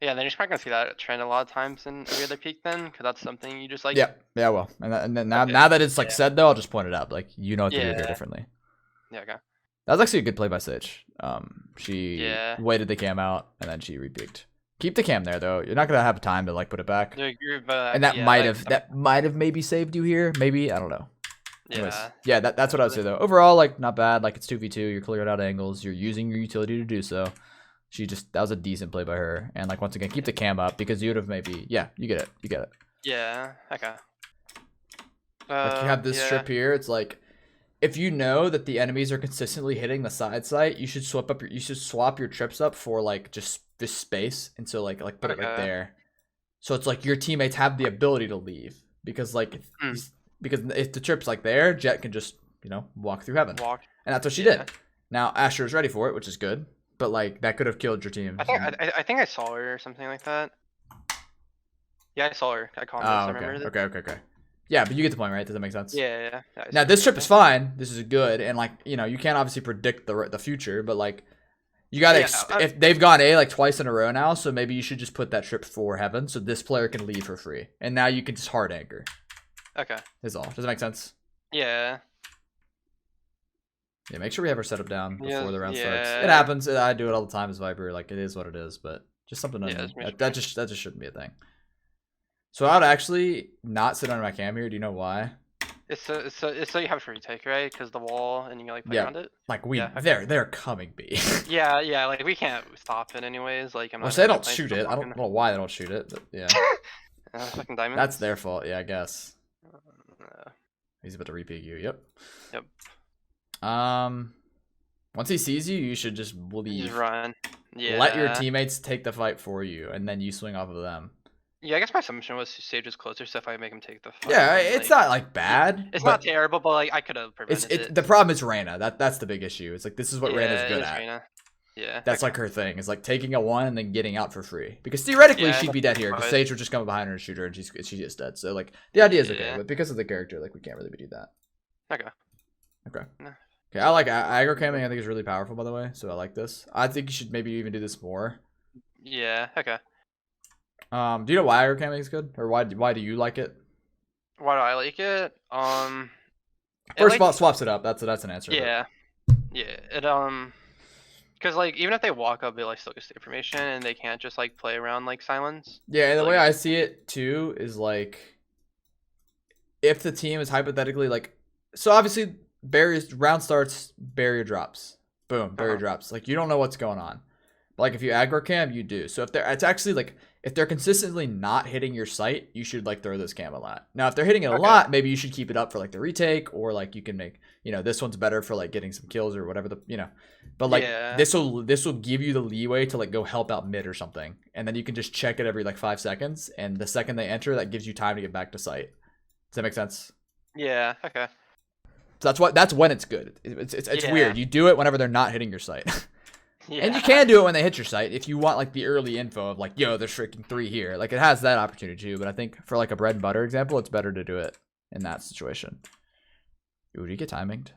Yeah, then you're probably gonna see that trend a lot of times in every other peak then, because that's something you just like. Yeah, well. And then now that it's like said though, I'll just point it out. Like, you know what to do here differently. Yeah, okay. That was actually a good play by Sage. She waited the cam out and then she re-peeked. Keep the cam there though. You're not gonna have time to like put it back. And that might have maybe saved you here. Maybe, I don't know. Anyways, yeah, that's what I would say though. Overall, like, not bad. Like, it's 2v2. You're clearing out angles. You're using your utility to do so. That was a decent play by her. And like, once again, keep the cam up because you would have maybe, you get it. Yeah. Okay. Like, you have this strip here. It's like, if you know that the enemies are consistently hitting the side sight, you should swap your trips up for like just this space, and so like put it right there. So it's like your teammates have the ability to leave because like if the trip's like there, Jet can just walk through heaven. And that's what she did. Now Asher is ready for it, which is good, but like that could have killed your team. I think I saw her or something like that. Yeah, I saw her. I caught her. Okay. Yeah, but you get the point, right? Does that make sense? Yeah. Now this trip is fine. This is good, and like you know, you can't obviously predict the future, but like you gotta if they've gone A like twice in a row now, so maybe you should just put that trip for heaven, so this player can leave for free, and now you can just hard anchor. Okay. Is all. Does that make sense? Yeah. Yeah. Make sure we have our setup down before the round starts. Yeah. It happens. I do it all the time as Viper. Like it is what it is, but just something Yeah, that just shouldn't be a thing. So I would actually not sit under my cam here. Do you know why? It's so you have a free take, right? Because the wall and you can like play around it. Like they're coming B. yeah. Like we can't stop it anyways. Like I'm not. Well, so they don't shoot it. I don't know why they don't shoot it, but yeah. Fucking diamonds. That's their fault. Yeah, I guess. He's about to repeat you. Yep. Once he sees you, you should just leave. Just run. Yeah. Let your teammates take the fight for you, and then you swing off of them. Yeah, I guess my assumption was Sage is closer, so if I make him take the fight. Yeah, it's not like bad. It's not terrible, but like I could have prevented it. The problem is Reyna. That's the big issue. It's like this is what Reyna's good at. Reyna. Yeah. That's like her thing. It's like taking a 1 and then getting out for free. Because theoretically she'd be dead here. Because Sage would just come behind her and shoot her, and she gets dead. So like the idea is okay, but because of the character, like we can't really do that. Okay. Okay, I like aggro camming. I think is really powerful, by the way. So I like this. I think you should maybe even do this more. Yeah. Okay. Do you know why aggro camming is good, or why do you like it? Why do I like it? First of all, it swaps it up. That's an answer. Yeah. Yeah. It because like even if they walk up, they like still get the information, and they can't just like play around like silence. Yeah, and the way I see it too is like, if the team is hypothetically like, so obviously barriers round starts, barrier drops, boom, barrier drops. Like you don't know what's going on. But like if you aggro cam, you do. So it's actually like if they're consistently not hitting your sight, you should like throw this cam a lot. Now if they're hitting it a lot, maybe you should keep it up for like the retake, or like you can make, you know, this one's better for like getting some kills or whatever but like this will give you the leeway to like go help out mid or something, and then you can just check it every like 5 seconds, and the second they enter, that gives you time to get back to sight. Does that make sense? Yeah. Okay. So that's when it's good. It's weird. You do it whenever they're not hitting your sight. Yeah. And you can do it when they hit your site if you want like the early info of like, yo, there's freaking 3 here. Like it has that opportunity too, but I think for like a bread and butter example, it's better to do it in that situation. Ooh, did you get timinged?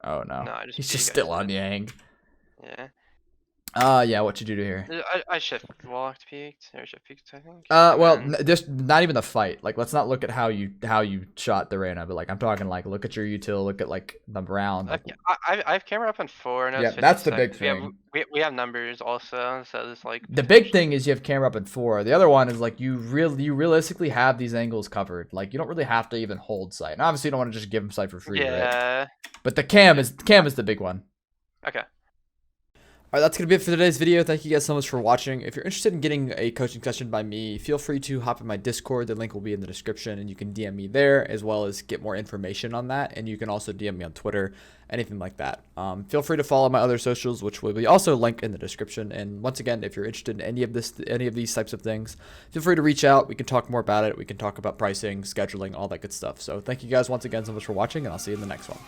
Oh no. He's just still on Yang. Yeah. Yeah, what you do here? I shift walked peeked, or shift peeked, I think. Well, just not even the fight. Like, let's not look at how you shot the Reyna, but like I'm talking like look at your util, look at like the round. Like, I have camera up on 4. Yeah, that's the big thing. We have numbers also, so it's like the big thing is you have camera up in 4. The other one is like you realistically have these angles covered. Like you don't really have to even hold sight. And obviously you don't want to just give them sight for free, right? But the cam is the big one. Okay. Alright, that's going to be it for today's video. Thank you guys so much for watching. If you're interested in getting a coaching session by me, feel free to hop in my Discord. The link will be in the description, and you can DM me there as well as get more information on that. And you can also DM me on Twitter, anything like that. Feel free to follow my other socials, which will be also linked in the description. And once again, if you're interested in any of these types of things, feel free to reach out. We can talk more about it. We can talk about pricing, scheduling, all that good stuff. So thank you guys once again so much for watching, and I'll see you in the next one.